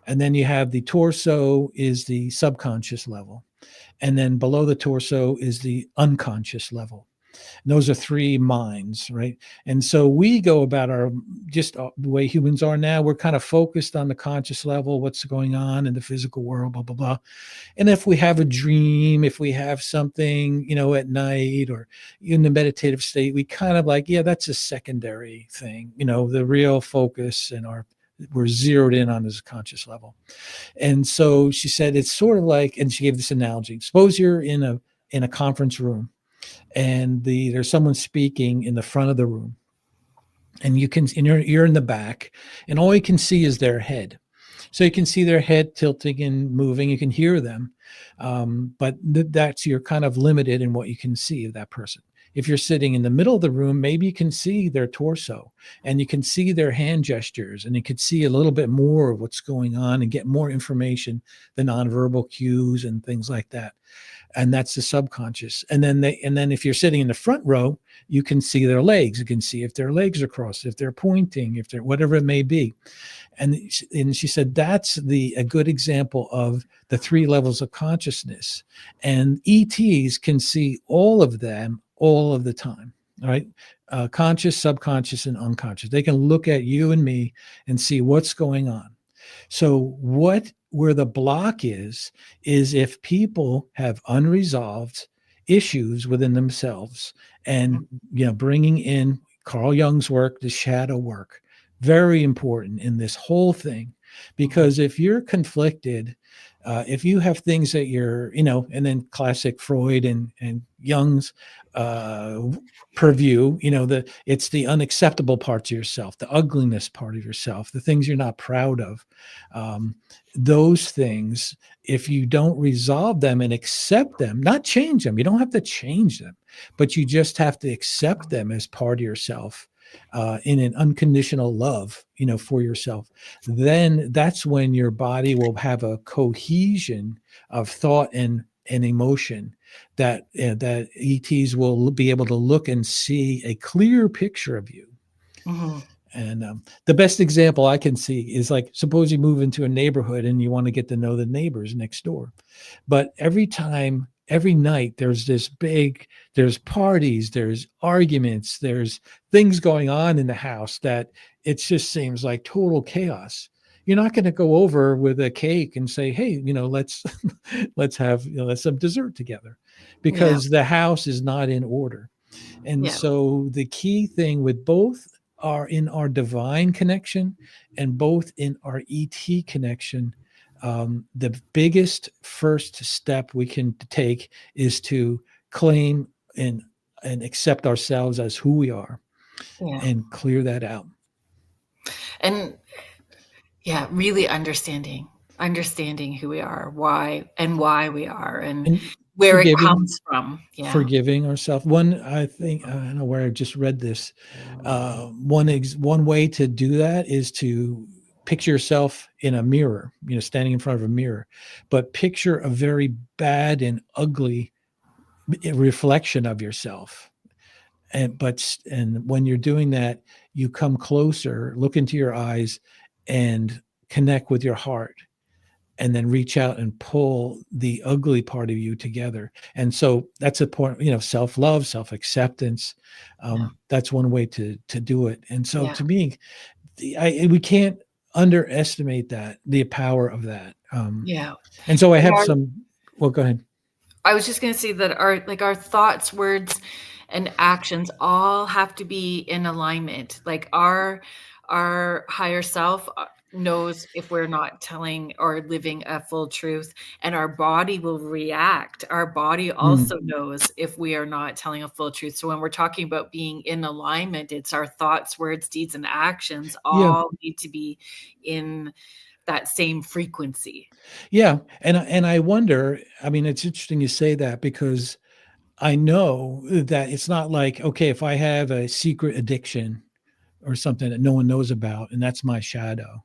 and then you have the torso is the subconscious level, and then below the torso is the unconscious level. And those are three minds, right? And so we go about our just the way humans are now. We're kind of focused on the conscious level, what's going on in the physical world, blah blah blah. And if we have a dream, if we have something, at night or in the meditative state, we kind of like, yeah, that's a secondary thing. The real focus and we're zeroed in on this conscious level. And so she said it's sort of like, and she gave this analogy. Suppose you're in a conference room, and there's someone speaking in the front of the room, and you're in the back, and all you can see is their head. So you can see their head tilting and moving. You can hear them, but you're kind of limited in what you can see of that person. If you're sitting in the middle of the room, maybe you can see their torso, and you can see their hand gestures, and you can see a little bit more of what's going on and get more information, the nonverbal cues and things like that. And that's the subconscious. And then if you're sitting in the front row, you can see their legs. You can see if their legs are crossed, if they're pointing, if they're whatever it may be. And she said that's a good example of the three levels of consciousness. And ETs can see all of them all of the time. All right. Conscious, subconscious, and unconscious. They can look at you and me and see what's going on. So where the block is if people have unresolved issues within themselves, and bringing in Carl Jung's work, the shadow work, very important in this whole thing. Because if you're conflicted, if you have things that you're, and then classic Freud and Jung's purview, it's the unacceptable parts of yourself, the ugliness part of yourself, the things you're not proud of. Those things, if you don't resolve them and accept them, not change them, you don't have to change them, but you just have to accept them as part of yourself. In an unconditional love, for yourself, then that's when your body will have a cohesion of thought and emotion that ETs will be able to look and see a clear picture of you. Mm-hmm. And the best example I can see is like, suppose you move into a neighborhood and you want to get to know the neighbors next door. But every night, there's parties, there's arguments, there's things going on in the house that it just seems like total chaos. You're not going to go over with a cake and say, hey, let's have some dessert together, because the house is not in order. And so the key thing with both are in our divine connection and both in our ET connection. The biggest first step we can take is to claim and accept ourselves as who we are, and clear that out. And really understanding who we are, why we are, and where it comes from. Forgiving ourselves. I don't know where I just read this. One way to do that is to picture yourself in a mirror, standing in front of a mirror, but picture a very bad and ugly reflection of yourself. And when you're doing that, you come closer, look into your eyes, and connect with your heart, and then reach out and pull the ugly part of you together. And so that's a point, self-love, self-acceptance. That's one way to do it. And so to me, we can't underestimate the power of that. And so I have well, go ahead. I was just going to say that our thoughts, words, and actions all have to be in alignment. Like our higher self, knows if we're not telling or living a full truth, and our body will react. Our body Mm. also knows if we are not telling a full truth. So when we're talking about being in alignment, it's our thoughts, words, deeds, and actions Yeah. all need to be in that same frequency. Yeah. And I wonder, I mean, it's interesting you say that because I know that it's not like, okay, if I have a secret addiction or something that no one knows about, and that's my shadow,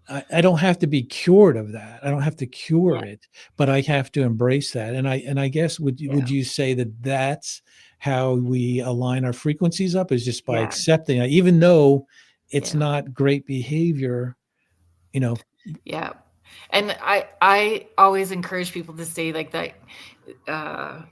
I don't have to be cured of that. I don't have to cure Yeah, it, but I have to embrace that. And I guess would yeah, you say that that's how we align our frequencies up is just by yeah, accepting it, even though it's yeah, not great behavior, you know. yeah. And I always encourage people to say like that. Uh,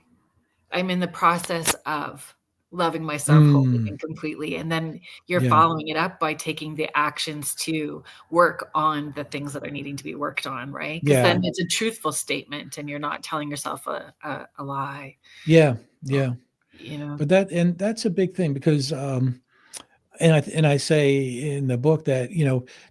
I'm in the process of loving myself wholly Mm, and completely. And then you're yeah, following it up by taking the actions to work on the things that are needing to be worked on, right? Because yeah, then it's a truthful statement and you're not telling yourself a lie, yeah, yeah. you know? But that's a big thing because and I say in the book that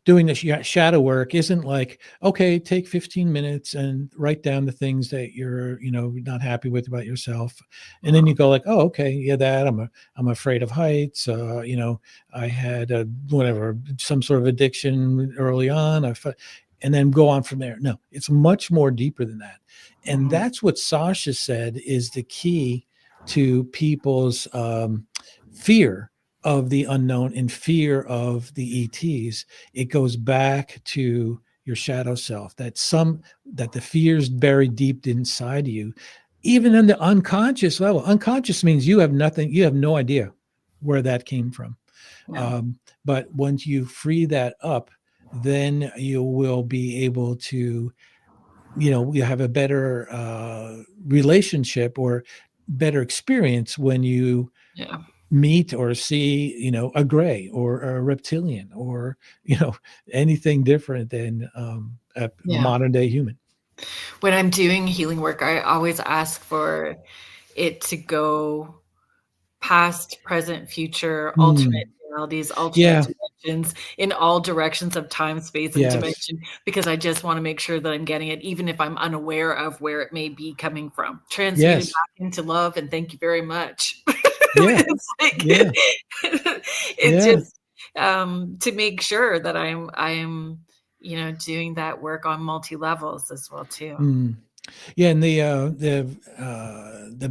doing the shadow work isn't like, okay, take 15 minutes and write down the things that you're not happy with about yourself, and then you Oh, go like, oh, okay, yeah, that I'm afraid of heights, I had whatever, some sort of addiction early on, and then go on from there. No, it's much more deeper than that, and mhm. that's what Sasha said is the key to people's fear of the unknown and fear of the ETs. It goes back to your shadow self, that the fears buried deep inside you, even in the unconscious level. Unconscious means you have nothing, you have no idea where that came from. No, But once you free that up, then you will be able to, you have a better relationship or better experience when you yeah, meet or see, a gray or a reptilian or, you know, anything different than a yeah. modern day human. When I'm doing healing work, I always ask for it to go past, present, future, alternate Mm, realities, alternate yeah. dimensions, in all directions of time, space, and Yes. dimension, because I just want to make sure that I'm getting it, even if I'm unaware of where it may be coming from. Transmuted Yes. back into love, and thank you very much. Yeah. It's like Yeah. it Yeah. just to make sure that I'm doing that work on multi levels as well too. Mm. Yeah, and the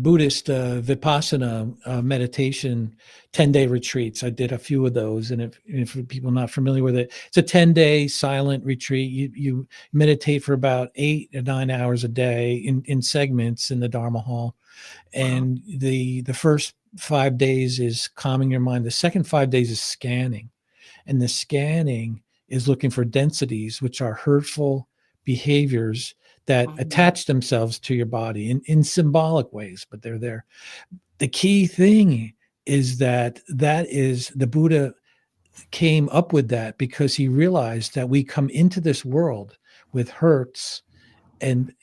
Buddhist Vipassana meditation 10-day retreats. I did a few of those, and if for people not familiar with it, it's a 10-day silent retreat. You meditate for about 8 or 9 hours a day in segments in the Dharma Hall, Wow. and the first 5 days is calming your mind. The second 5 days is scanning, and the scanning is looking for densities, which are hurtful behaviors that Mhm. attach themselves to your body in symbolic ways, but they're there. The key thing is that is the Buddha came up with that because he realized that we come into this world with hurts and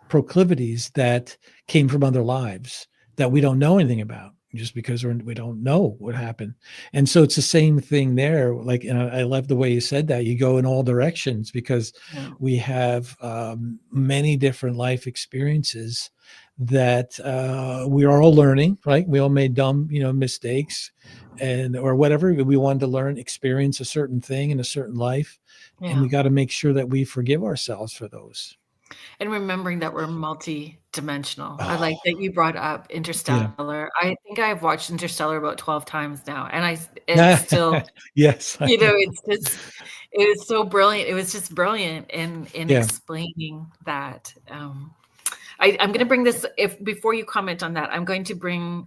proclivities that came from other lives that we don't know anything about just because we don't know what happened. And so it's the same thing there. Like, and I love the way you said that you go in all directions because Yeah. we have many different life experiences that we are all learning, right? We all made dumb, mistakes and or whatever we wanted to learn, experience a certain thing in a certain life, and Yeah. we got to make sure that we forgive ourselves for those. And remembering that we're multi-dimensional. I like Oh, that you brought up yeah. Interstellar. I think I've watched Interstellar about 12 times now, and it's still, Yes, I know. it's just it was so brilliant. It was just brilliant in Yeah. explaining that. I'm gonna bring this if before you comment on that, I'm going to bring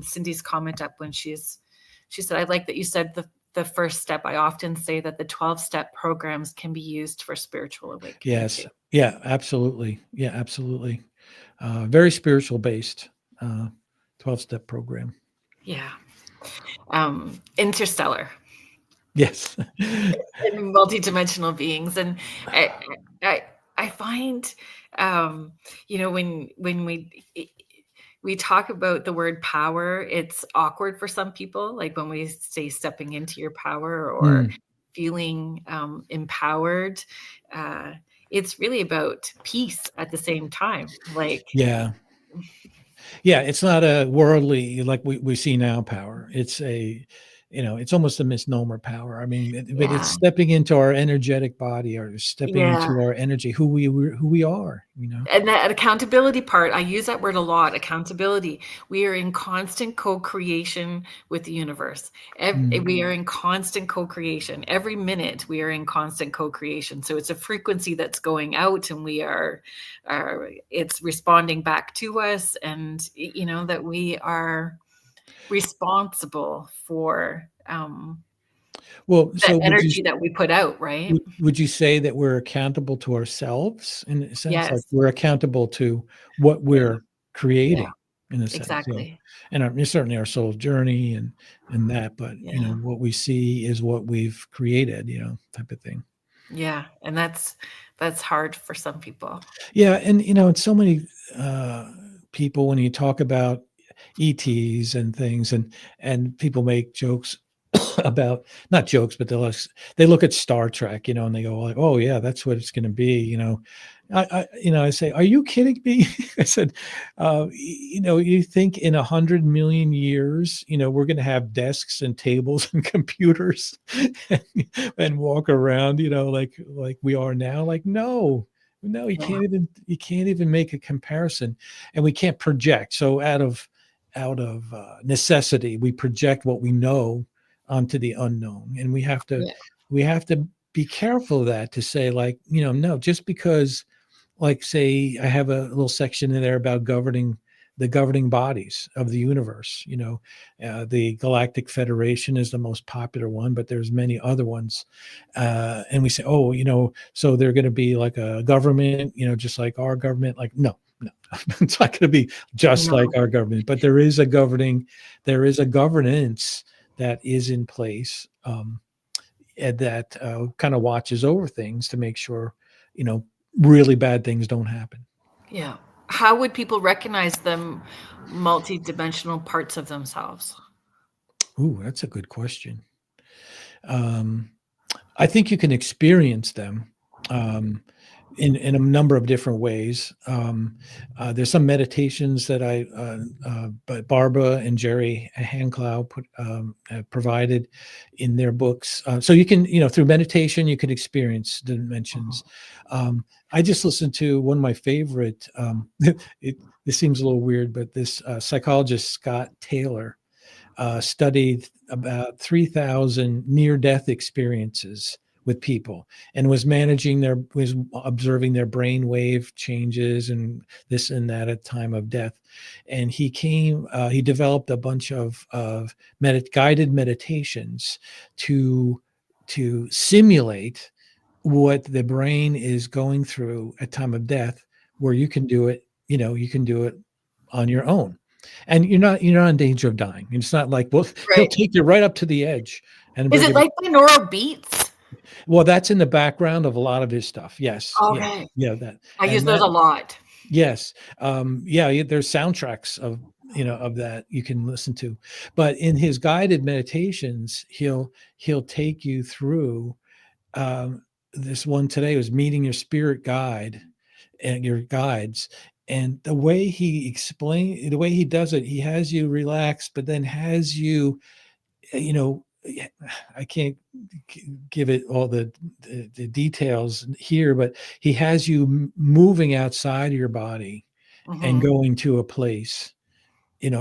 Cindy's comment up when she said, I like that you said the first step. I often say that the 12-step programs can be used for spiritual awakening too. Yes. Yeah, absolutely. Yeah, absolutely. Very spiritual based, 12-step program. Yeah. Interstellar Yes. and multidimensional beings, and I I, I find when we talk about the word power, it's awkward for some people, like when we say stepping into your power or Mm. feeling empowered. It's really about peace at the same time. Like, Yeah. Yeah, it's not a worldly like we see now power. It's a, it's almost a misnomer power. I mean, but it's yeah, stepping into our energetic body or stepping yeah. into our energy, who we are, And that accountability part, I use that word a lot, accountability. We are in constant co-creation with the universe. Mm. We are in constant co-creation. Every minute we are in constant co-creation. So it's a frequency that's going out, and it's responding back to us, and that we are responsible for Well, the so energy that we put out, right? would you say that we're accountable to ourselves in a sense? Like Yes. we're accountable to what Yeah. we're Yeah. creating in a sense, Exactly. and certainly our soul journey and that, but Yeah. what we see is what we've created, type of thing. Yeah, and that's hard for some people. Yeah, and it's so many people when you talk about ETs and things, and people make jokes about not jokes, but they look at Star Trek, and they go like, "Oh yeah, that's what it's going to be." I say, "Are you kidding me?" I said, you think in 100 million years, we're going to have desks and tables and computers and, walk around, like we are now? Like, no, no, Yeah, you can't even make a comparison, and we can't project. So out of necessity, we project what we know onto the unknown, and yeah, we have to be careful of that, to say, like, no, just because, like, say I have a little section in there about the governing bodies of the universe. The Galactic Federation is the most popular one, but there's many other ones, and we say, oh, so they're going to be like a government, just like our government. Like, no, no, it's not going to be just like no, our government, but there is a governance that is in place, and that kind of watches over things to make sure, really bad things don't happen. yeah. How would people recognize them multidimensional parts of themselves? Ooh, that's a good question. Um, I think you can experience them, um, in a number of different ways. There's some meditations that but Barbara and Jerry Hanclow have provided in their books. So you can, through meditation, you can experience dimensions. Mhm. I just listened to one of my favorite. This seems a little weird, but this psychologist Scott Taylor studied about 3,000 near-death experiences with people, and was observing their brain wave changes and this and that at time of death. And he developed a bunch of guided meditations to simulate what the brain is going through at time of death, where you can do it, on your own, and you're not in danger of dying. It's not like, well, he'll Right. take you right up to the edge and Is bring it you. like binaural beats? Well, that's in the background of a lot of his stuff. Yes, yeah, Okay. yeah, that I use and those that. a lot. Yes, there's soundtracks of that you can listen to, but in his guided meditations, he'll take you through. Um, this one today was meeting your spirit guide and your guides. And the way he does it, he has you relax, but then has you, I can't give it all the details here, but he has you moving outside of your body and Hmm. going to a place,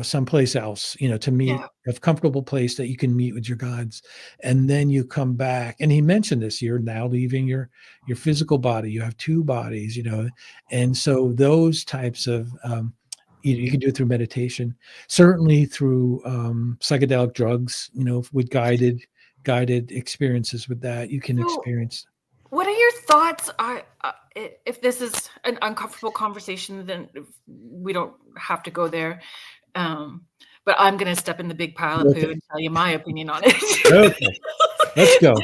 someplace else, to meet Yeah. a comfortable place that you can meet with your gods. And then you come back. And he mentioned this, you're now leaving your physical body. You have two bodies, and so those types of, you can do it through meditation, certainly through psychedelic drugs, with guided experiences with that. You can So, experience. what are your thoughts? If this is an uncomfortable conversation, then we don't have to go there. Um, but I'm going to step in the big pile of poo Okay. and tell you my opinion on it. Okay. Let's go. I'm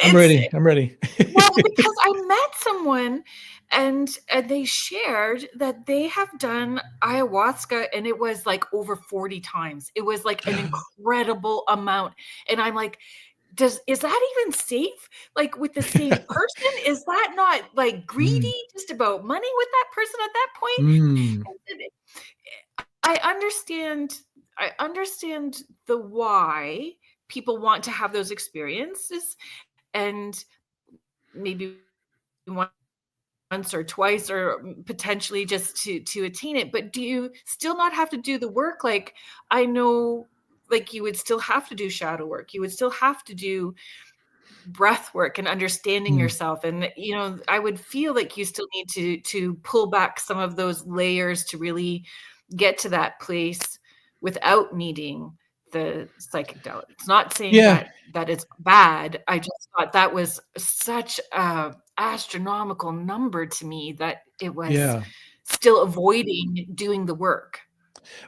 It's ready. I'm ready. well, because I met someone, and they shared that they have done ayahuasca, and it was like over 40 times. It was like an incredible amount. And I'm like, is that even safe? Like with the same person? Is that not like Mm, greedy just about money with that person at that point? mm, I understand I understand the why people want to have those experiences, and maybe once or twice or potentially just to attain it, but do you still not have to do the work? Like, I know, like, you would still have to do shadow work, you would still have to do breath work and understanding mm, yourself, and I would feel like you still need to pull back some of those layers to really get to that place without needing the psychic doubt. It's not saying yeah, that it's bad. I just thought that was such a astronomical number to me that it was yeah. still avoiding doing the work.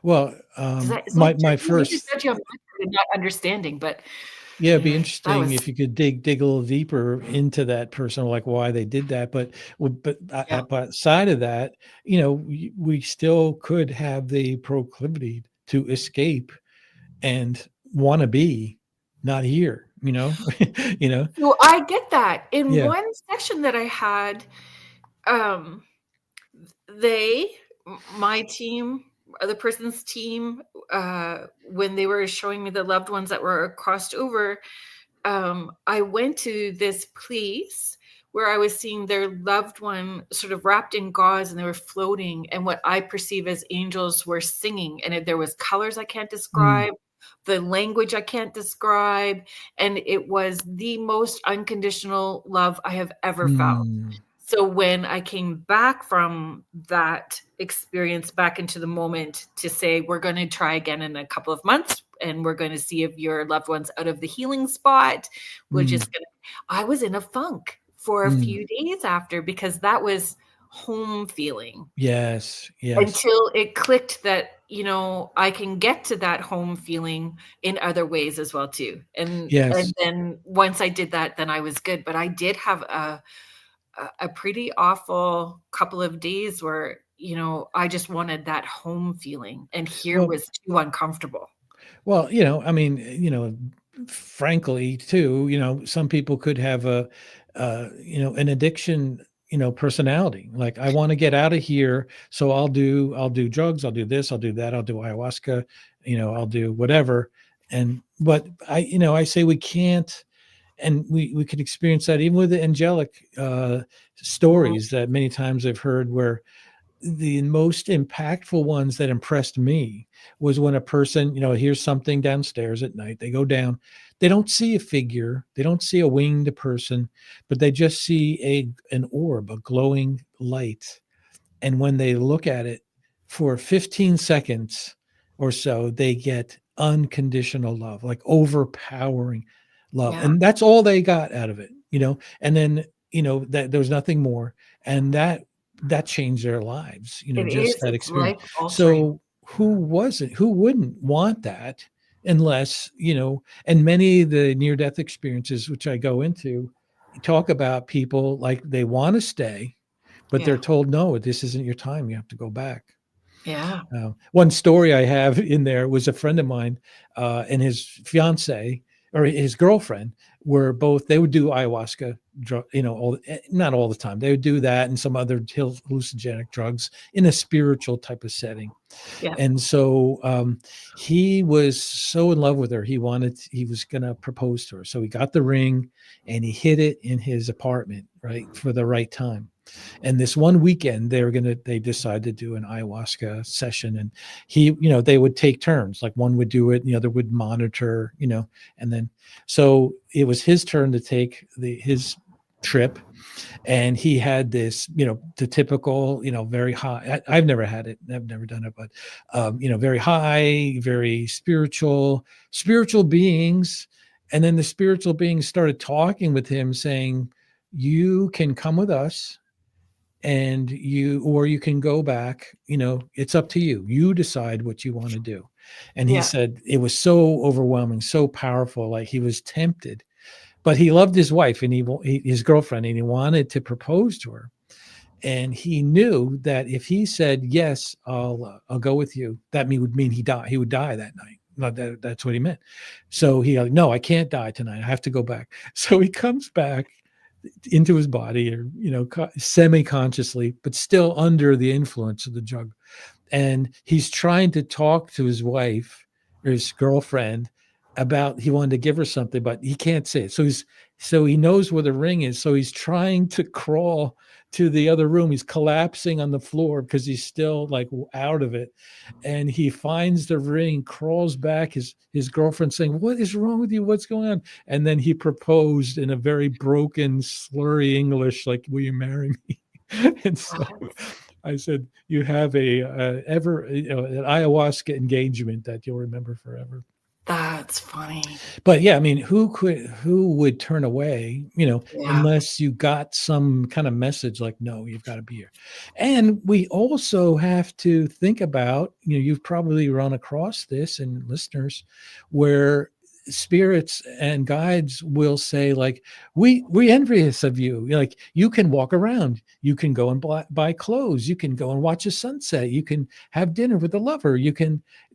Well, Is that my judgy? Maybe it's first, judgy on my part and not understanding, but yeah, it'd be anyway, that interesting was if you could dig a little deeper into that person, like why they did that. yeah, But outside of that, we still could have the proclivity to escape and want to be not here. You know. so I get that. In Yeah. one session that I had, um, they, my team, other person's team, when they were showing me the loved ones that were crossed over, I went to this place where I was seeing their loved one sort of wrapped in gauze and they were floating, and what I perceive as angels were singing, and there was colors I can't Mm, describe, the language I can't describe, and it was the most unconditional love I have ever felt. mm, So when I came back from that experience back into the moment to say, we're going to try again in a couple of months and we're going to see if your loved one's out of the healing spot, we're mm, just going to, I was in a funk for a mm. few days after because that was home feeling Yes. Yes. until it clicked that, I can get to that home feeling in other ways as well too. And Yes. then once I did that, then I was good. But I did have a pretty awful couple of days where, I just wanted that home feeling, and here Well, was too uncomfortable. Well, I mean, frankly, too, some people could have an addiction, personality. Like, I want to get out of here, so I'll do drugs, I'll do this, I'll do that, I'll do ayahuasca, I'll do whatever. But I say we can't, and we could experience that even with the angelic Mhm. stories that many times I've heard where the most impactful ones that impressed me was when a person, hears something downstairs at night. They go down, they don't see a figure, they don't see a winged person, but they just see an orb, a glowing light. And when they look at it for 15 seconds or so, they get unconditional love, like overpowering love. Yeah, And that's all they got out of it. And then, that there was nothing more. And that changed their lives, it just is. that It's experience. life altering. So who wouldn't want that unless, and many of the near death experiences, which I go into, talk about people like they want to stay, but they're Yeah. told, no, this isn't your time. You have to go back. Yeah. One story I have in there was a friend of mine and his fiance or his girlfriend were both, they would do ayahuasca, not all the time. They would do that and some other hallucinogenic drugs in a spiritual type of setting. Yeah. And so he was so in love with her. He was going to propose to her. So he got the ring and he hid it in his apartment, right, for the right time. And this one weekend, they decided to do an ayahuasca session. And they would take turns, like one would do it and the other would monitor, and then, so it was his turn to take his trip. And he had this, the typical, very high. I've never had it. I've never done it, but, very high, very spiritual beings. And then the spiritual beings started talking with him saying, you can come with us or you can go back, it's up to you. You decide what you want to do. And he Yeah. said it was so overwhelming, so powerful. Like he was tempted, but he loved his wife and his girlfriend, and he wanted to propose to her. And he knew that if he said yes, I'll go with you, that would mean he would die that night. not that that's what he meant. So he like, no, I can't die tonight. I have to go back. So he comes back into his body, or semi-consciously, but still under the influence of the drug. And he's trying to talk to his wife or his girlfriend about, he wanted to give her something, but he can't say it. So he knows where the ring is. So he's trying to crawl to the other room. He's collapsing on the floor because he's still like out of it. And he finds the ring, crawls back, his girlfriend saying, "What is wrong with you? What's going on?" And then he proposed in a very broken, slurry English, like, "Will you marry me?" And so I said, "You have an ayahuasca engagement that you'll remember forever." That's funny. But yeah, I mean, who would turn away, Yeah. unless you got some kind of message like, no, you've got to be here. And we also have to think about, you've probably run across this, and listeners, where spirits and guides will say, like, we envious of you. Like, you can walk around, you can go and buy clothes, you can go and watch a sunset, you can have dinner with a lover,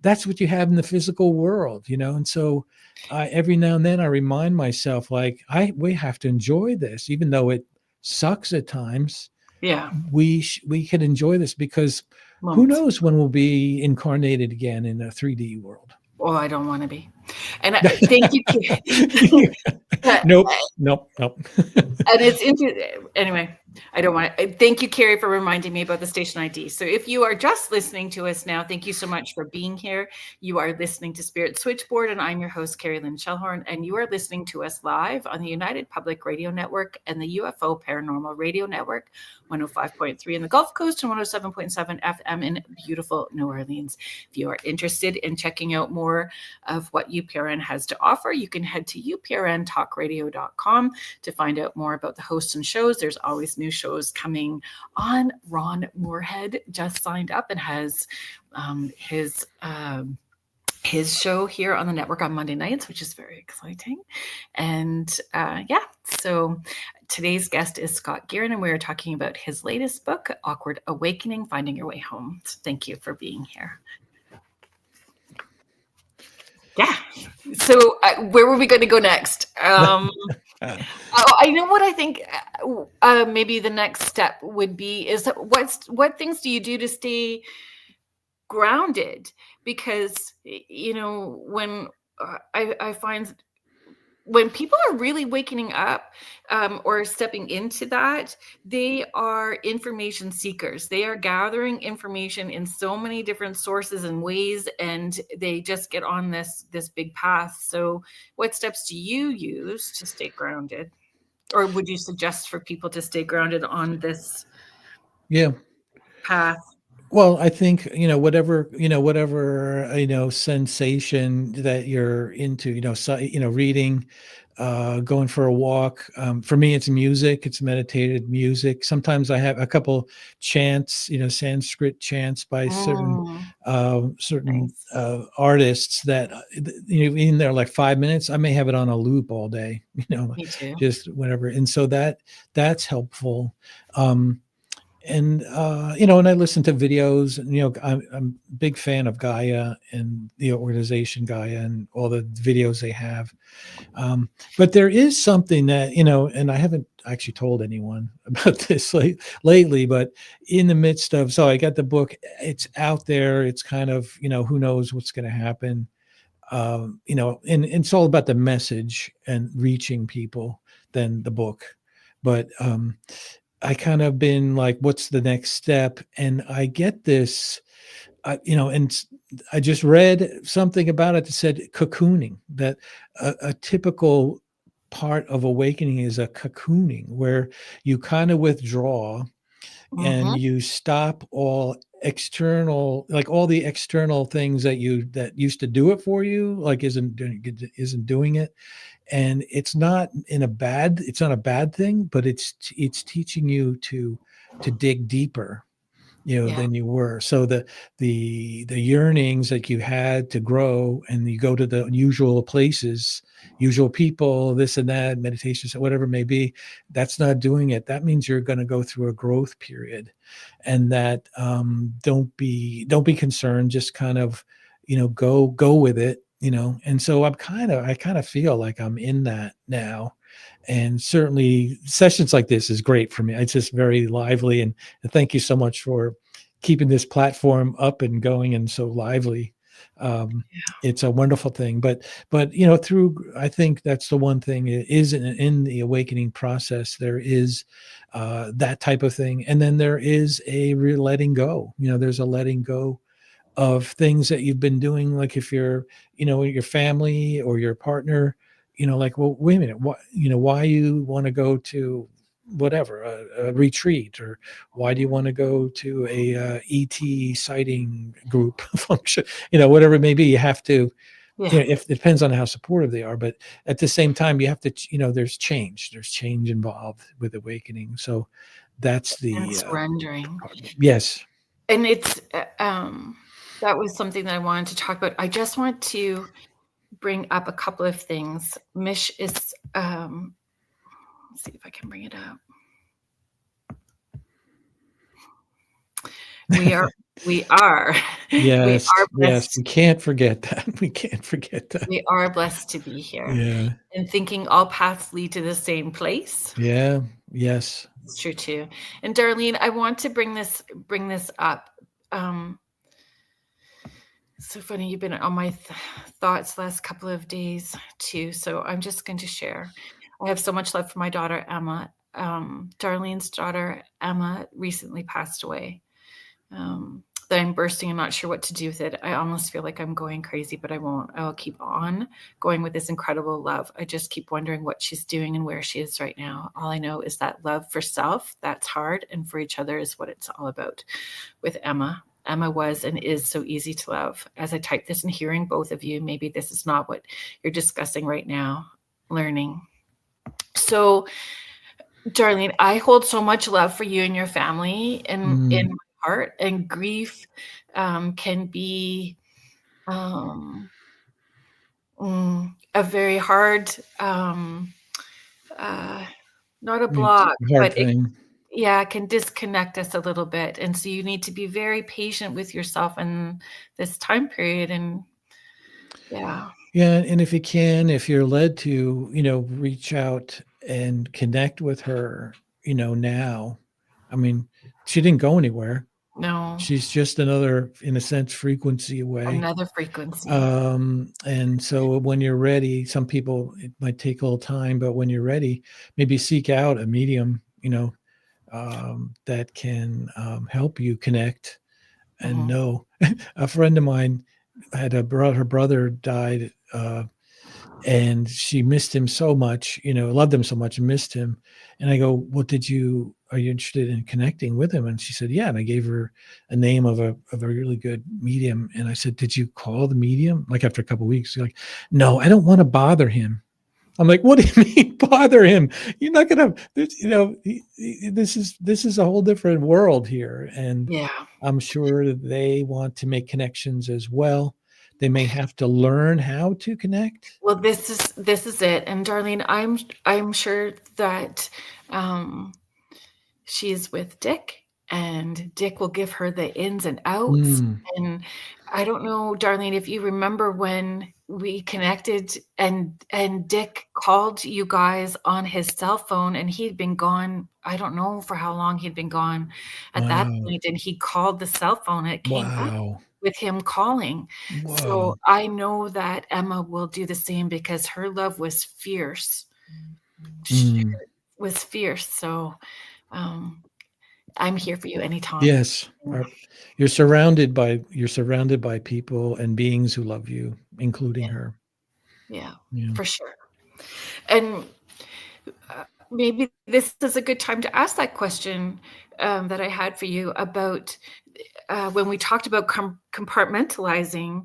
that's what you have in the physical world, and so every now and then I remind myself, like, we have to enjoy this, even though it sucks at times. Yeah, we could enjoy this, because who knows when we'll be incarnated again in a 3D world. Oh, I don't want to be. And thank you. Nope. And it's anyway, I don't want to. Thank you, Carrie, for reminding me about the station ID. So if you are just listening to us now, thank you so much for being here. You are listening to Spirit Switchboard, and I'm your host, Carrie Lynn Shellhorn, and you are listening to us live on the United Public Radio Network and the UFO Paranormal Radio Network, 105.3 in the Gulf Coast and 107.7 FM in beautiful New Orleans. If you are interested in checking out more of what UPRN has to offer, you can head to uprntalkradio.com to find out more about the hosts and shows. There's always new shows coming on. Ron Moorhead just signed up and has his show here on the network on Monday nights, which is very exciting. And so today's guest is Scott Guerin, and we're talking about his latest book, Awkward Awakening, Finding Your Way Home. So thank you for being here. Yeah. So where were we going to go next? I know what I think maybe the next step would be is what things do you do to stay grounded? Because, when I find when people are really waking up or stepping into that, they are information seekers. They are gathering information in so many different sources and ways, and they just get on this big path. So what steps do you use to stay grounded? Or would you suggest for people to stay grounded on this path? Well, I think, whatever sensation that you're into, reading, going for a walk. For me, it's music. It's meditated music. Sometimes I have a couple chants, Sanskrit chants by certain artists that, in there like 5 minutes, I may have it on a loop all day, Me too. just whatever. And so that's helpful. And I listen to videos, and I'm a big fan of Gaia and the organization Gaia and all the videos they have. But there is something that, and I haven't actually told anyone about this lately, but in the midst of, so I got the book, it's out there, it's kind of, who knows what's going to happen. And it's all about the message and reaching people than the book. But, I kind of been like, what's the next step? And I get this, and I just read something about it that said cocooning, that a typical part of awakening is a cocooning, where you kind of withdraw and you stop all external, like all the external things that used to do it for you, like isn't doing it. And it's not a bad thing, but it's teaching you to dig deeper, than you were. So the yearnings that you had to grow, and you go to the usual places, usual people, this and that, meditations, whatever it may be, that's not doing it. That means you're going to go through a growth period, and that don't be concerned. Just kind of, go with it. And so I kind of feel like I'm in that now. And certainly sessions like this is great for me. It's just very lively, and thank you so much for keeping this platform up and going and so lively. It's a wonderful thing, but through, I think that's the one thing is in the awakening process, there is that type of thing, and then there is a real letting go. There's a letting go of things that you've been doing, like if you're, your family or your partner, like, well, wait a minute, why you want to go to whatever, a retreat, or why do you want to go to a ET sighting group function, whatever it may be. You have to, Yeah. if it depends on how supportive they are, but at the same time, you have to, there's change involved with awakening. So that's And the surrendering. yes. And it's that was something that I wanted to talk about. I just want to bring up a couple of things. Mish is let's see if I can bring it up. We are Yes, yes, blessed. we can't forget that. We can't forget that. We are blessed to be here. Yeah. And thinking all paths lead to the same place. Yeah. Yes. It's true too. And Darlene, I want to bring this up. So funny, you've been on my thoughts last couple of days too. So I'm just going to share. I have so much love for my daughter, Emma. Darlene's daughter, Emma, recently passed away. That I'm bursting. I'm not sure what to do with it. I almost feel like I'm going crazy, but I won't. I'll keep on going with this incredible love. I just keep wondering what she's doing and where she is right now. All I know is that love for self, that's hard, and for each other is what it's all about. With Emma, Emma was and is so easy to love. As I type this and hearing both of you, maybe this is not what you're discussing right now, learning. So, Darlene, I hold so much love for you and your family in my heart, and grief can be a very hard, not a block, Hard but it thing. can disconnect us a little bit. And so you need to be very patient with yourself in this time period. And Yeah. And if you're led to, reach out and connect with her, now, I mean, she didn't go anywhere. no, She's just another, in a sense, frequency away. another frequency. And so when you're ready, some people, it might take a little time, but when you're ready, maybe seek out a medium, that can help you connect and know. A friend of mine had her brother died, and she missed him so much, loved him so much and missed him. And I go, are you interested in connecting with him? And she said, yeah. And I gave her a name of a really good medium. And I said, did you call the medium? Like after a couple of weeks, she's like, no, I don't want to bother him. I'm like, what do you mean bother him? You're not going to, this is a whole different world here. And I'm sure they want to make connections as well. They may have to learn how to connect. Well, this is it. And Darlene, I'm sure that she's with Dick, and Dick will give her the ins and outs. And I don't know, Darlene, if you remember when we connected and Dick called you guys on his cell phone, and he'd been gone. I don't know for how long he'd been gone at that point. And he called the cell phone, and it came up with him calling. Wow. So I know that Emma will do the same, because her love was fierce. Was fierce. So I'm here for you anytime. Yes. You're surrounded by people and beings who love you, including her. Yeah, for sure. And maybe this is a good time to ask that question that I had for you about when we talked about compartmentalizing.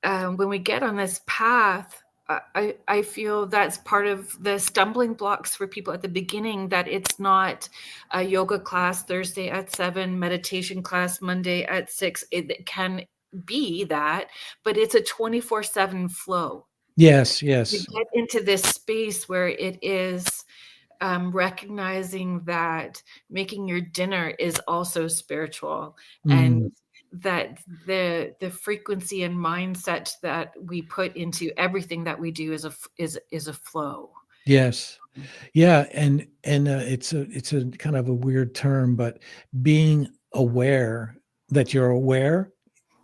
When we get on this path, I feel that's part of the stumbling blocks for people at the beginning, that it's not a yoga class Thursday at 7, meditation class Monday at 6. It can be that, but it's a 24/7 flow. Yes. You get into this space where it is recognizing that making your dinner is also spiritual, and that the frequency and mindset that we put into everything that we do is a flow. Yes. Yeah, and it's a kind of a weird term, but being aware that you're aware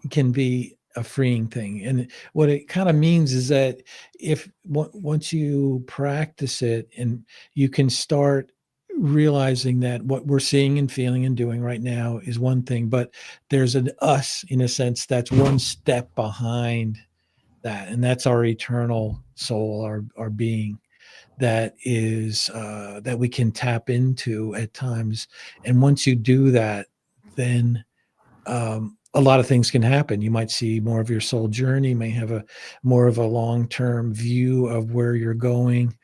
can be a freeing thing. And what it kind of means is that if once you practice it and you can start realizing that what we're seeing and feeling and doing right now is one thing, but there's an us in a sense that's one step behind that, and that's our eternal soul, our being that is that we can tap into at times. And once you do that, then a lot of things can happen. You might see more of your soul journey, you may have a more of a long-term view of where you're going.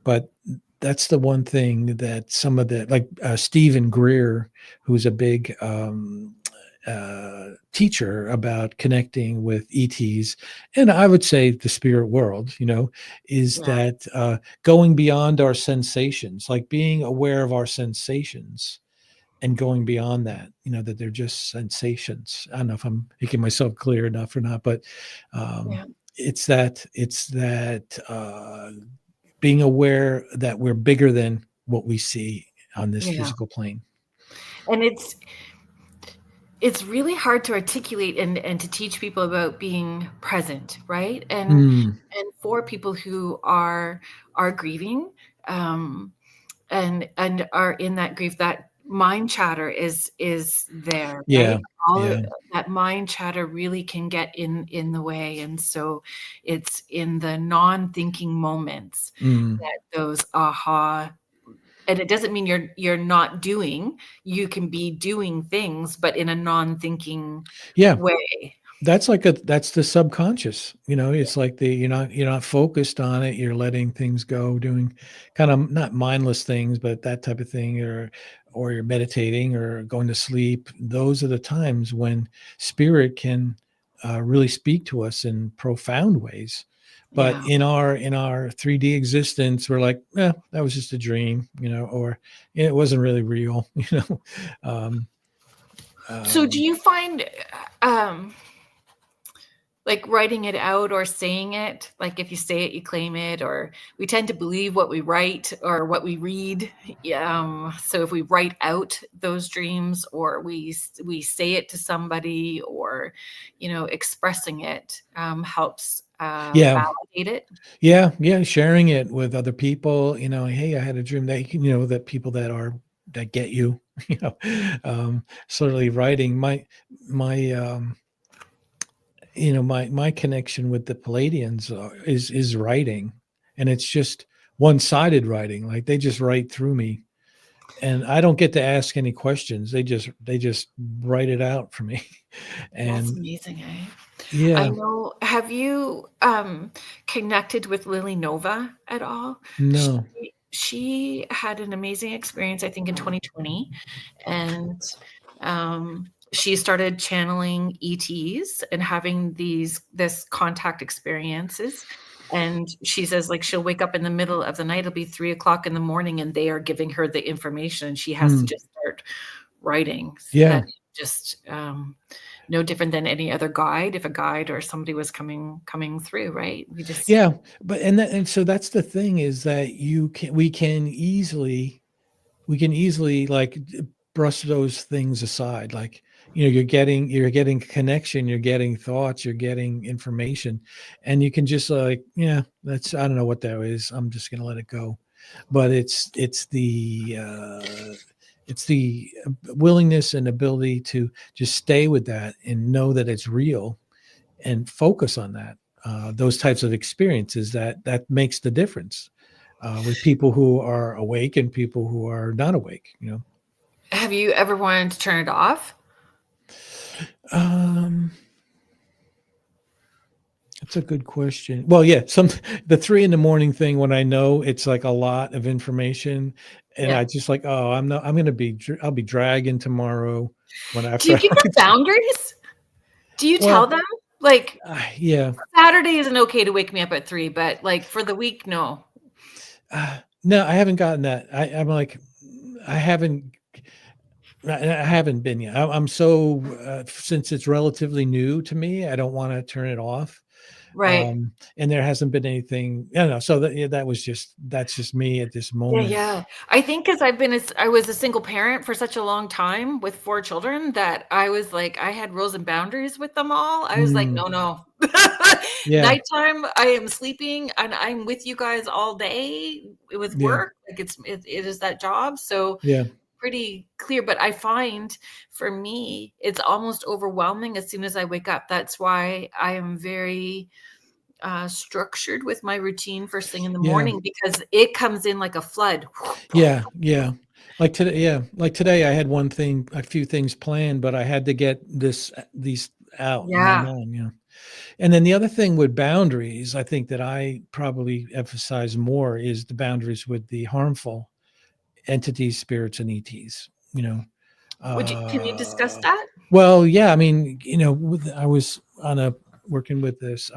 But that's the one thing that some of the, like Stephen Greer, who's a big teacher about connecting with ETs, and I would say the spirit world, is Yeah. that going beyond our sensations, like being aware of our sensations and going beyond that, that they're just sensations. I don't know if I'm making myself clear enough or not, but Yeah. it's that being aware that we're bigger than what we see on this Yeah. physical plane. And it's really hard to articulate and to teach people about being present, right? And for people who are grieving, and are in that grief, that mind chatter is there, right? Yeah. All of Yeah. that mind chatter really can get in the way. And so it's in the non-thinking moments Mm. that those aha. And it doesn't mean you're not doing. You can be doing things, but in a non-thinking Yeah. way. That's the subconscious, it's like you're not focused on it. You're letting things go, doing kind of not mindless things, but that type of thing, or you're meditating or going to sleep. Those are the times when spirit can really speak to us in profound ways. But Yeah. in our 3D existence, we're like, that was just a dream, or it wasn't really real, um, So um, do you find like writing it out or saying it, like if you say it, you claim it, or we tend to believe what we write or what we read. So if we write out those dreams, or we say it to somebody, or expressing it helps yeah. validate it. Yeah, yeah, sharing it with other people, "Hey, I had a dream," that people that get you, certainly writing. My, my connection with the Palladians is writing, and it's just one-sided writing, like, they just write through me, and I don't get to ask any questions. They just write it out for me, That's and amazing, eh? I yeah, know. Have you connected with Lily Nova at all? no. She had an amazing experience, I think, in 2020, and she started channeling ETs and having this contact experiences. And she says, like, she'll wake up in the middle of the night, it'll be 3 o'clock in the morning, and they are giving her the information, and she has to Mm, just start writing. yeah. And just no different than any other guide. If a guide or somebody was coming through, right? Yeah, but so that's the thing, is that we can easily like brush those things aside. Like, you're getting connection, you're getting thoughts, you're getting information, and you can just like, yeah, that's, I don't know what that is. I'm just gonna let it go. But it's the willingness and ability to just stay with that and know that it's real and focus on that. Those types of experiences that makes the difference with people who are awake and people who are not awake. Have you ever wanted to turn it off? Um, that's a good question. Well, yeah, the 3 a.m. thing, when I know it's like a lot of information, and I Yeah. just like, oh, I'll be dragging tomorrow when Do after. you give them boundaries? Do you tell Well, them, like, yeah, Saturday isn't okay to wake me up at 3, but like for the week, no? no, I haven't gotten that. I'm like, I haven't. I haven't been yet. I'm so since it's relatively new to me, I don't want to turn it off. Right. And there hasn't been anything, so that, yeah, that's just me at this Yeah, moment. yeah. I think 'cause I was a single parent for such a long time with 4 children that I was like, I had rules and boundaries with them all. I was like, Mm, "No, no. yeah, Nighttime, I am sleeping and I'm with you guys all day with yeah, work." Like it is that job. So yeah, pretty clear, but I find for me, it's almost overwhelming as soon as I wake up. That's why I am very structured with my routine first thing in the yeah, morning because it comes in like a flood. yeah, yeah. Like today, I had a few things planned, but I had to get these out in my Yeah, mind. And then the other thing with boundaries, I think that I probably emphasize more is the boundaries with the harmful entities, spirits, and ETs. can you discuss Uh, that? well, yeah, I mean, I was working with this.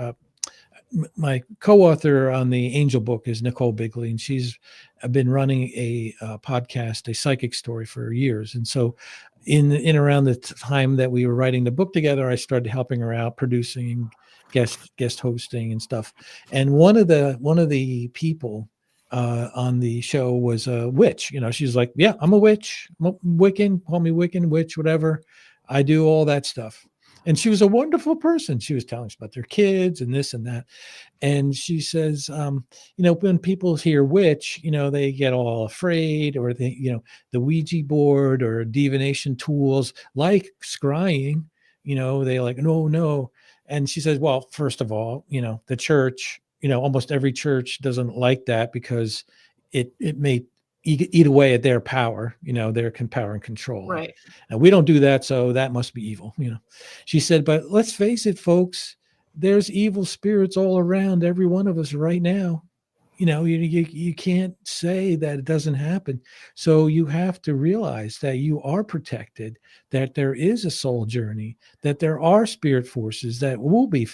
My co-author on the Angel book is Nichole Bigley, and she's been running a podcast, a psychic story, for years. And so, in around the time that we were writing the book together, I started helping her out, producing, guest hosting, and stuff. And one of the people on the show was a witch. She's like, "Yeah, I'm a witch. I'm a Wiccan. Call me Wiccan, witch, whatever. I do all that stuff." And she was a wonderful person. She was telling us about their kids and this and that. And she says, when people hear witch, they get all afraid, or the Ouija board or divination tools like scrying, they like, no, no. And she says, well, first of all, the church, almost every church doesn't like that because it may eat away at their power, their power and control. Right. And we don't do that. So that must be evil, She said, but let's face it, folks, there's evil spirits all around every one of us right now. You can't say that it doesn't happen. So you have to realize that you are protected, that there is a soul journey, that there are spirit forces that will be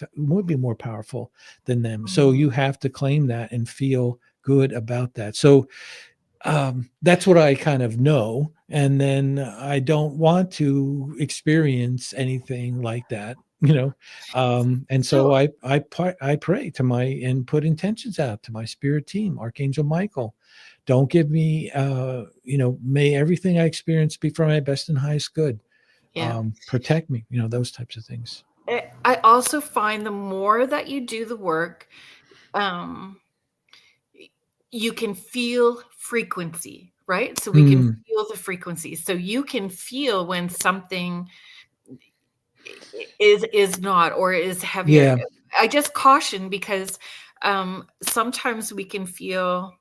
more powerful than them. So Mhm. you have to claim that and feel good about that. So that's what I kind of know. And then I don't want to experience anything like that, and so So I pray to my and put intentions out to my spirit team, Archangel Michael. Don't give me, may everything I experience be for my best and highest good. yeah. Protect me, those types of things. I also find the more that you do the work, um, you can feel frequency, right? So we can Mm, feel the frequency. So you can feel when something is not or is heavier. yeah. I just caution because sometimes we can feel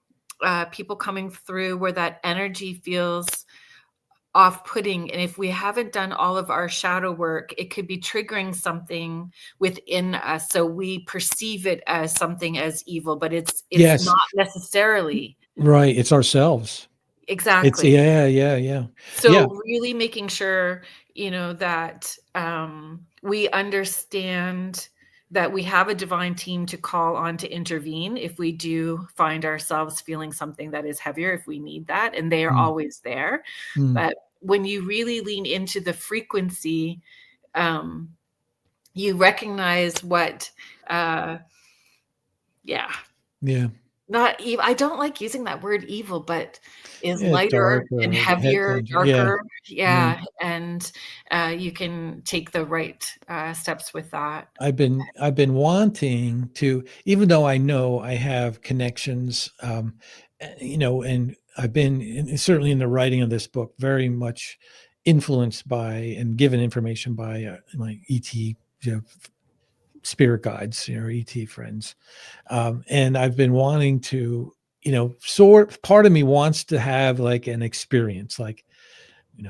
people coming through where that energy feels off-putting, and if we haven't done all of our shadow work, it could be triggering something within us, so we perceive it as something as evil, but it's Yes. not necessarily. Right. It's ourselves. It's Exactly. yeah, yeah, yeah. Yeah. So really making sure, that we understand that we have a divine team to call on to intervene if we do find ourselves feeling something that is heavier, if we need that, and they are Mm, always there. mm, But when you really lean into the frequency, um, you recognize what, uh, yeah, yeah. not evil. I don't like using that word evil, but is Yeah, lighter dark and or head heavier, danger. Yeah, darker. yeah. Yeah, and you can take the right steps with that. I've been wanting to, even though I know I have connections, and I've been certainly in the writing of this book very much influenced by and given information by my ET, spirit guides, ET friends, and I've been wanting to, part of me wants to have like an experience, like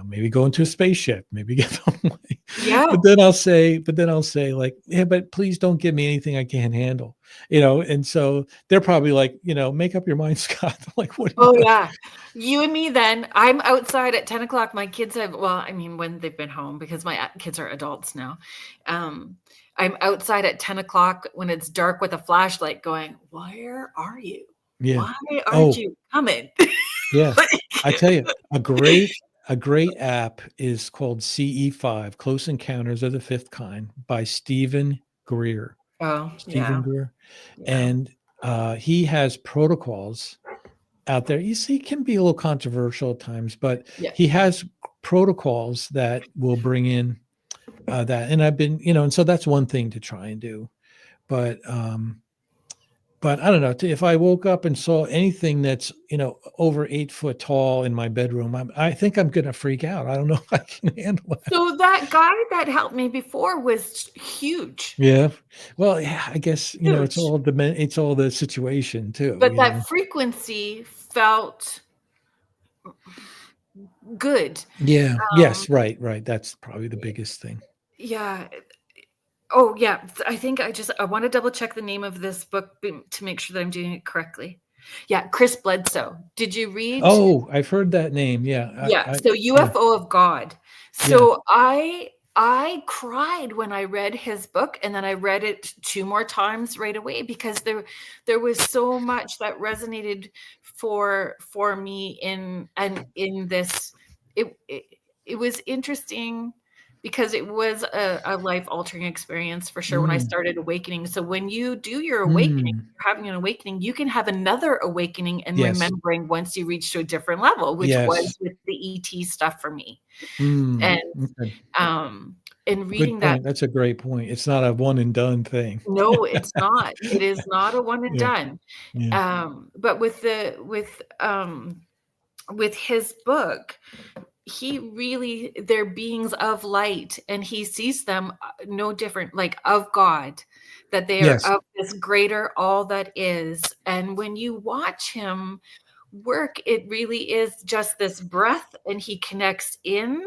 maybe go into a spaceship, maybe get away. Yeah. But then I'll say like, yeah, but please don't give me anything I can't handle, And so they're probably like, make up your mind, Scott. I'm like, what do you Oh, want? yeah. You and me then. I'm outside at 10 o'clock. My kids have, well, I mean, when they've been home because my kids are adults now. Um, I'm outside at 10 o'clock when it's dark with a flashlight going, where are you? Yeah. Why aren't Oh, you coming? yeah. I tell you, a great app is called CE5, Close Encounters of the Fifth Kind, by Stephen Greer. Oh, Stephen yeah. Greer. Yeah. And he has protocols out there. You see, it can be a little controversial at times, but Yeah. he has protocols that will bring in that. And I've been, and so that's one thing to try and do. But I don't know, if I woke up and saw anything that's, over 8 foot tall in my bedroom, I think I'm going to freak out. I don't know if I can handle it. So that guy that helped me before was huge. Yeah. Well, yeah, I guess, it's Huge. it's all the situation too, But that frequency felt good. Yeah. Um, Yes. Right. Right. That's probably the biggest thing. yeah. Oh, yeah. I think I want to double check the name of this book to make sure that I'm doing it correctly. Yeah, Chris Bledsoe. Did you read? Oh, I've heard that name. Yeah. Yeah, so Yeah. UFO of God. Yeah. So I cried when I read his book, and then I read it 2 more times right away, because there was so much that resonated for me in this. It was interesting because it was a life-altering experience for sure when I started awakening. So when you do your awakening, you're having an awakening, you can have another awakening and Yes. remembering once you reach to a different level, which was Yes. with the ET stuff for me. Okay. And reading Good that, point. That's a great point. It's not a one and done thing. no, it's not. It is not a one and Yeah. done. Yeah. But with his book, he really, they're beings of light, and he sees them no different, like of God, that they are Yes. of this greater all that is. And when you watch him work, it really is just this breath, and he connects in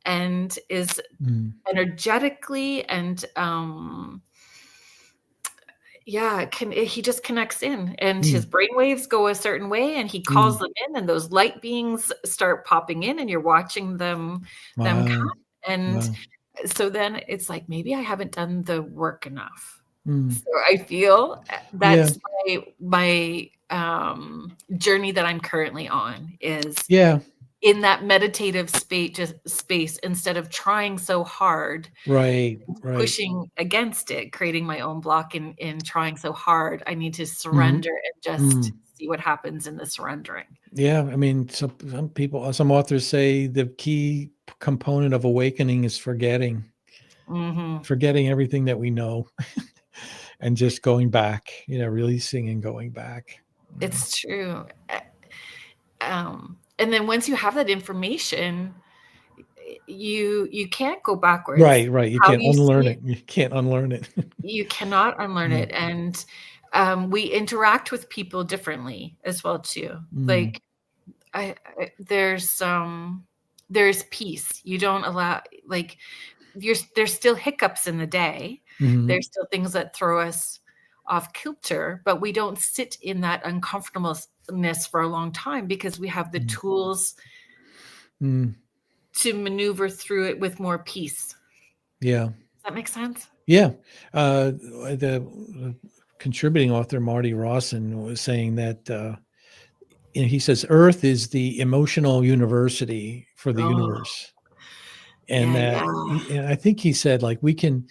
and is energetically and he just connects in, and his brainwaves go a certain way, and he calls them in, and those light beings start popping in, and you're watching them come. And so then it's like, maybe I haven't done the work enough. So I feel that's my journey that I'm currently on, is in that meditative space, instead of trying so hard, Right. pushing against it, creating my own block in trying so hard. I need to surrender and just see what happens in the surrendering. Yeah. I mean, some authors say the key component of awakening is forgetting everything that we know and just going back, releasing and going back. It's true. And then once you have that information, you can't go backwards. Right. You can't unlearn it. You can't unlearn it. You cannot unlearn it. And we interact with people differently as well too. Like there's peace. You don't allow, like, there's still hiccups in the day. There's still things that throw us off kilter, but we don't sit in that uncomfortableness for a long time, because we have the tools to maneuver through it with more peace. Yeah. Does that make sense? Yeah. The contributing author, Marty Rawson, was saying that, he says, Earth is the emotional university for the universe. And and I think he said, like, we can,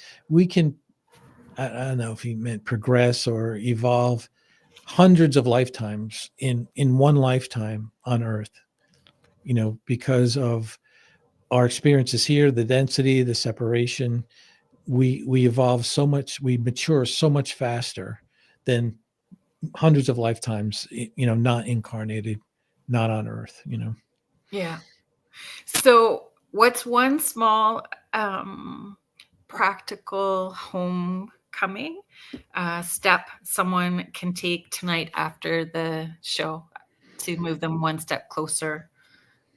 I don't know if he meant progress or evolve hundreds of lifetimes in one lifetime on Earth, because of our experiences here, the density, the separation. We evolve so much, we mature so much faster than hundreds of lifetimes, not incarnated, not on Earth, Yeah. So what's one small practical homecoming step someone can take tonight after the show to move them one step closer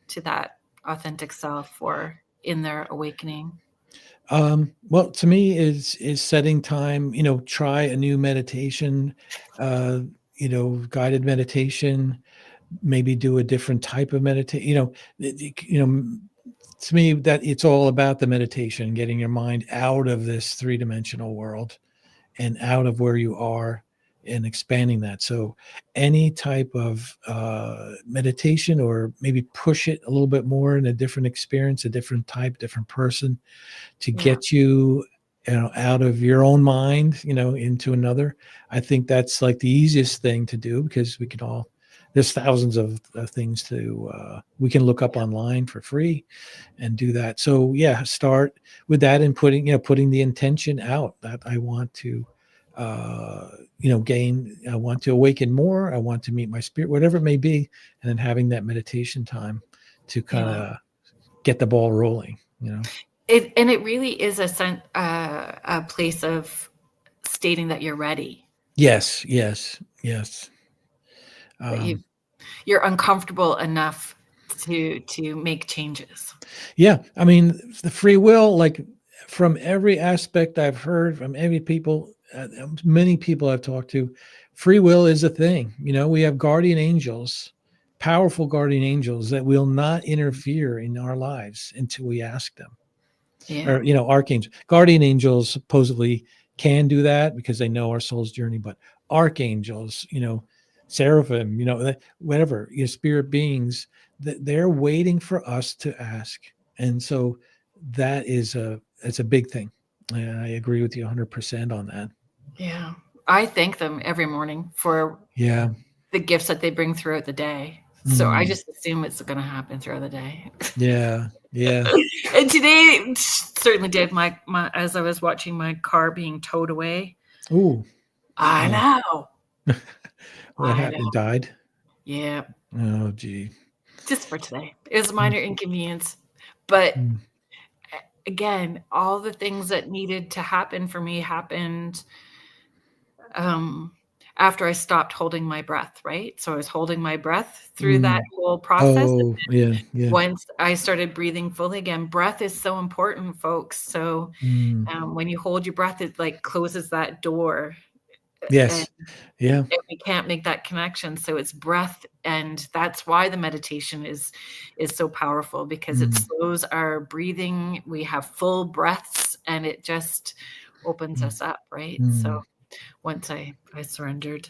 to that authentic self, or in their awakening? Well, to me, is setting time, try a new meditation, guided meditation, maybe do a different type of meditation, to me, that it's all about the meditation, getting your mind out of this 3-dimensional world and out of where you are, and expanding that. So any type of meditation, or maybe push it a little bit more in a different experience, a different type, different person, to Yeah. get you, out of your own mind, into another. I think that's like the easiest thing to do, because we can all, there's thousands of things we can look up online for free and do that. So yeah, start with that, and putting the intention out that I want to, I want to awaken more. I want to meet my spirit, whatever it may be. And then having that meditation time to kind Yeah. of get the ball rolling, It really is a place of stating that you're ready, Yes, yes, yes. that Um, you're uncomfortable enough to make changes. yeah, I mean, the free will, like from every aspect I've heard from many people I've talked to, free will is a thing. We have guardian angels, powerful guardian angels that will not interfere in our lives until we ask them. Yeah. Or archangels, guardian angels supposedly can do that because they know our soul's journey, but archangels, seraphim, whatever, spirit beings, that they're waiting for us to ask. And so it's a big thing, and I agree with you 100% on that. Yeah. I thank them every morning for Yeah. the gifts that they bring throughout the day. So I just assume it's going to happen throughout the day. Yeah. And today certainly did. My as I was watching my car being towed away. Ooh. I know. What I happened? It know. died? Yeah. Oh, gee. Just for today. It was a minor inconvenience. But again, all the things that needed to happen for me happened after I stopped holding my breath, right? So I was holding my breath through that whole process. Oh, yeah. Once I started breathing fully again, breath is so important, folks. So when you hold your breath, it like closes that door, and, Yes. Yeah. and we can't make that connection. So it's breath, and that's why the meditation is so powerful, because it slows our breathing. We have full breaths, and it just opens us up, right? So once I surrendered.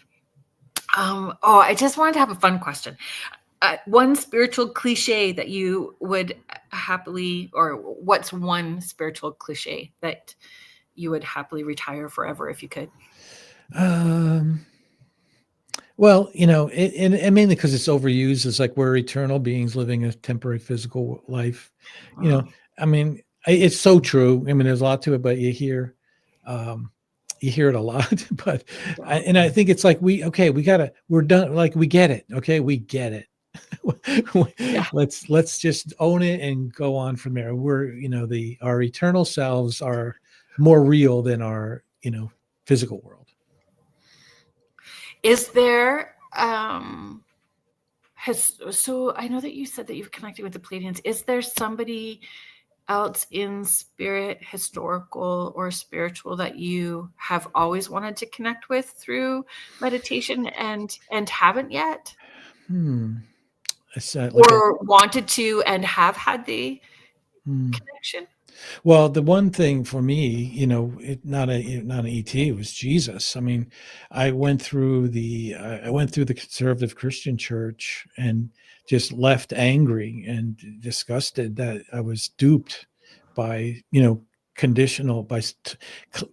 I just wanted to have a fun question. One spiritual cliche that you would happily, or what's one spiritual cliche that you would happily retire forever if you could? Well, and mainly because it's overused. It's like we're eternal beings living a temporary physical life. I mean, it's so true. I mean, there's a lot to it, but um, you hear it a lot. But I think it's like we're done. Like we get it. Okay, we get it. Yeah. Let's just own it and go on from there. Our eternal selves are more real than our physical world. Is there so I know that you said that you've connected with the Pleiadians. Is there somebody else in spirit, historical or spiritual, that you have always wanted to connect with through meditation and haven't yet? It's like Or wanted to and have had the connection? Well, the one thing for me, not an ET, it was Jesus. I mean, I went through the conservative Christian church and just left angry and disgusted that I was duped by,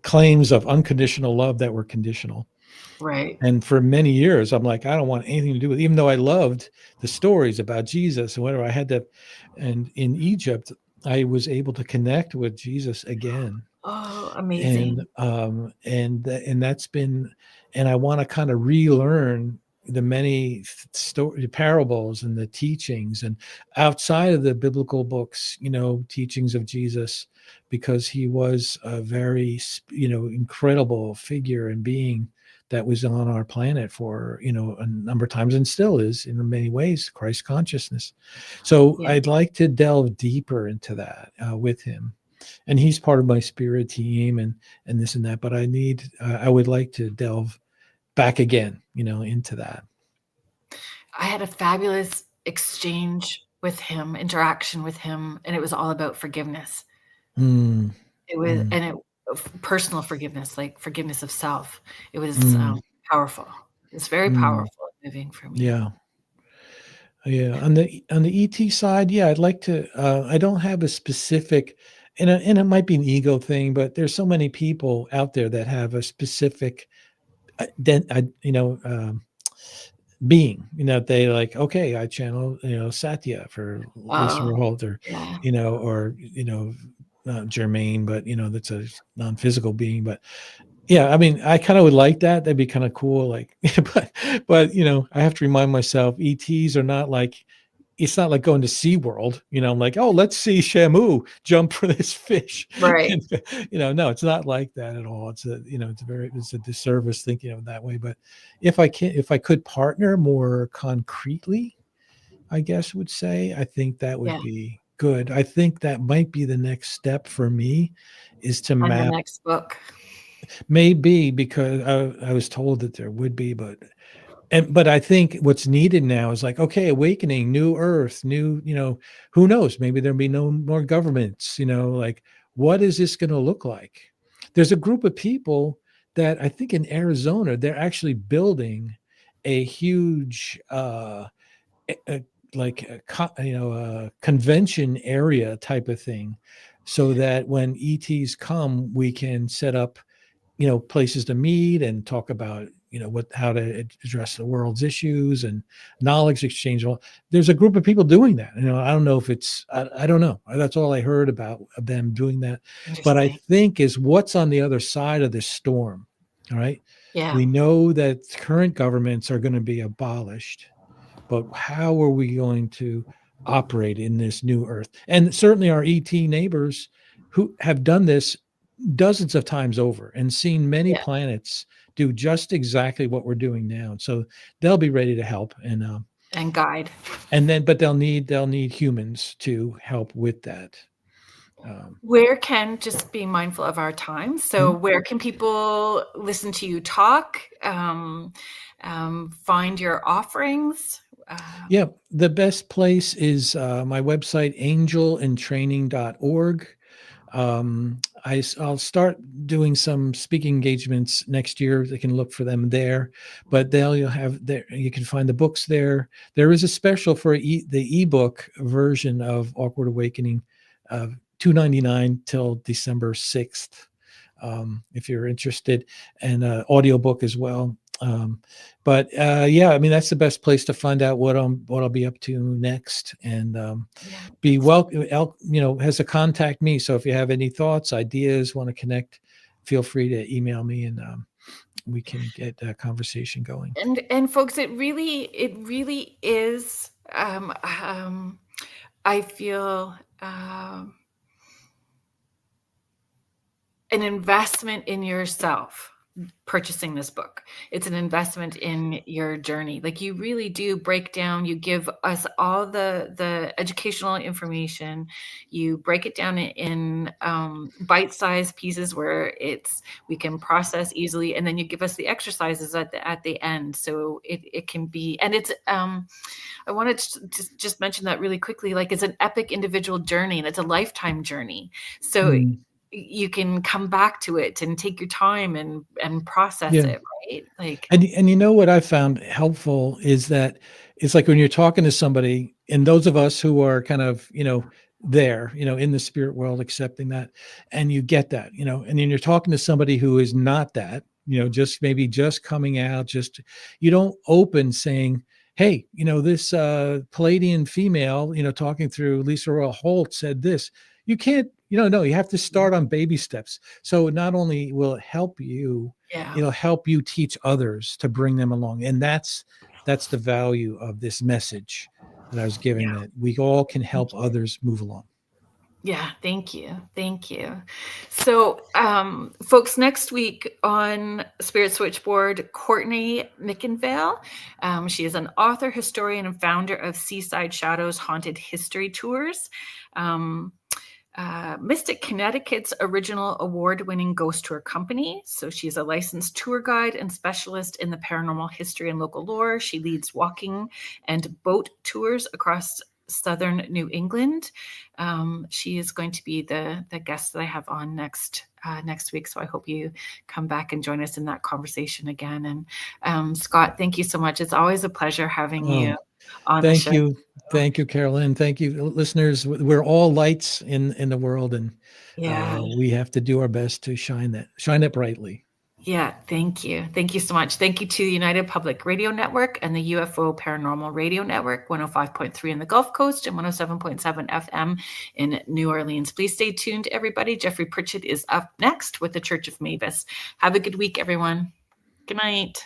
claims of unconditional love that were conditional. Right. And for many years, I'm like, I don't want anything to do with it, even though I loved the stories about Jesus and whatever. And in Egypt, I was able to connect with Jesus again. Oh, And amazing. that's been, and I want to kind of relearn the many parables and the teachings and outside of the biblical books, teachings of Jesus, because he was a very, incredible figure and being that was on our planet for, a number of times, and still is in many ways, Christ consciousness. So Yeah. I'd like to delve deeper into that with him. And he's part of my spirit team and this and that, but I would like to delve back again, into that. I had a fabulous interaction with him, and it was all about forgiveness. It was, and it personal forgiveness, like forgiveness of self. It was powerful. It's very Mm, powerful and moving for me. yeah. Yeah. On the ET side, yeah, I'd like to, I don't have a specific, and it might be an ego thing, but there's so many people out there that have a specific, being, they like, okay, I channel, Satya for Lisa Oh, Holt, or, yeah. or, Germain, but, that's a non-physical being. But yeah, I mean, I kind of would like that. That'd be kind of cool. Like, but, I have to remind myself, ETs are not like, it's not like going to SeaWorld, I'm like, oh, let's see Shamu jump for this fish. Right. And, no, it's not like that at all. It's a disservice thinking of it that way. But if I could partner more concretely, I guess would say, I think that would Yeah. be good. I think that might be the next step for me, is to And the map. next book. Maybe because I was told that there would be, but I think what's needed now is like, okay, awakening, new earth, new, who knows? Maybe there'll be no more governments, like, what is this going to look like? There's a group of people that I think in Arizona, they're actually building a huge, a, like a convention area type of thing, so that when ETs come, we can set up places to meet and talk about how to address the world's issues and knowledge exchange. Well, there's a group of people doing that. I don't know if it's, I don't know, that's all I heard about them doing that. But I Interesting. think is what's on the other side of this storm. All right, Yeah. we know that current governments are going to be abolished, but how are we going to operate in this new earth? And certainly our ET neighbors who have done this dozens of times over and seen many Yeah. planets do just exactly what we're doing now. So they'll be ready to help, And guide. but they'll need humans to help with that. Where can, just be mindful of our time. So Mhm. where can people listen to you talk, find your offerings? Yeah, the best place is my website, angelandtraining.org. I'll start doing some speaking engagements next year. They can look for them there, but you'll have there. You can find the books there. There is a special for the ebook version of Awkward Awakening, $2.99 till December 6th, if you're interested, and audiobook as well. But yeah, I mean, that's the best place to find out what I'll be up to next, and Yeah. be welcome, has to contact me. So if you have any thoughts, ideas, want to connect, feel free to email me, and we can get a conversation going. And folks, it really is, I feel, an investment in yourself purchasing this book. It's an investment in your journey. Like, you really do break down, you give us all the educational information, you break it down in bite-sized pieces where we can process easily, and then you give us the exercises at the end, so it can be, and it's I wanted to just mention that really quickly. Like, it's an epic individual journey, and it's a lifetime journey. So Mm, you can come back to it and take your time and process yeah. it, right? Like, And what I found helpful is that it's like when you're talking to somebody, and those of us who are kind of, there, in the spirit world, accepting that, and you get that, and then you're talking to somebody who is not that, just maybe just coming out, just, you don't open saying, hey, this Palladian female, talking through Lisa Royal Holt said this. You can't, no, you have to start on baby steps. So not only will it help you, yeah, it'll help you teach others to bring them along. And that's the value of this message that I was giving, yeah, that we all can thank help you. others move along. Yeah, thank you. So, folks, next week on Spirit Switchboard, Courtney Mickenvale. She is an author, historian, and founder of Seaside Shadows Haunted History Tours. Mystic Connecticut's original award-winning ghost tour company. So she's a licensed tour guide and specialist in the paranormal history and local lore. She leads walking and boat tours across Southern New England. She is going to be the guest that I have on next week. So I hope you come back and join us in that conversation again. And Scott, thank you so much. It's always a pleasure having you on the show. Thank you, Carolyn. Thank you, listeners. We're all lights in the world, and we have to do our best to shine it brightly. Yeah, thank you. Thank you so much. Thank you to the United Public Radio Network and the UFO Paranormal Radio Network, 105.3 in the Gulf Coast and 107.7 FM in New Orleans. Please stay tuned, everybody. Jeffrey Pritchett is up next with the Church of Mavis. Have a good week, everyone. Good night.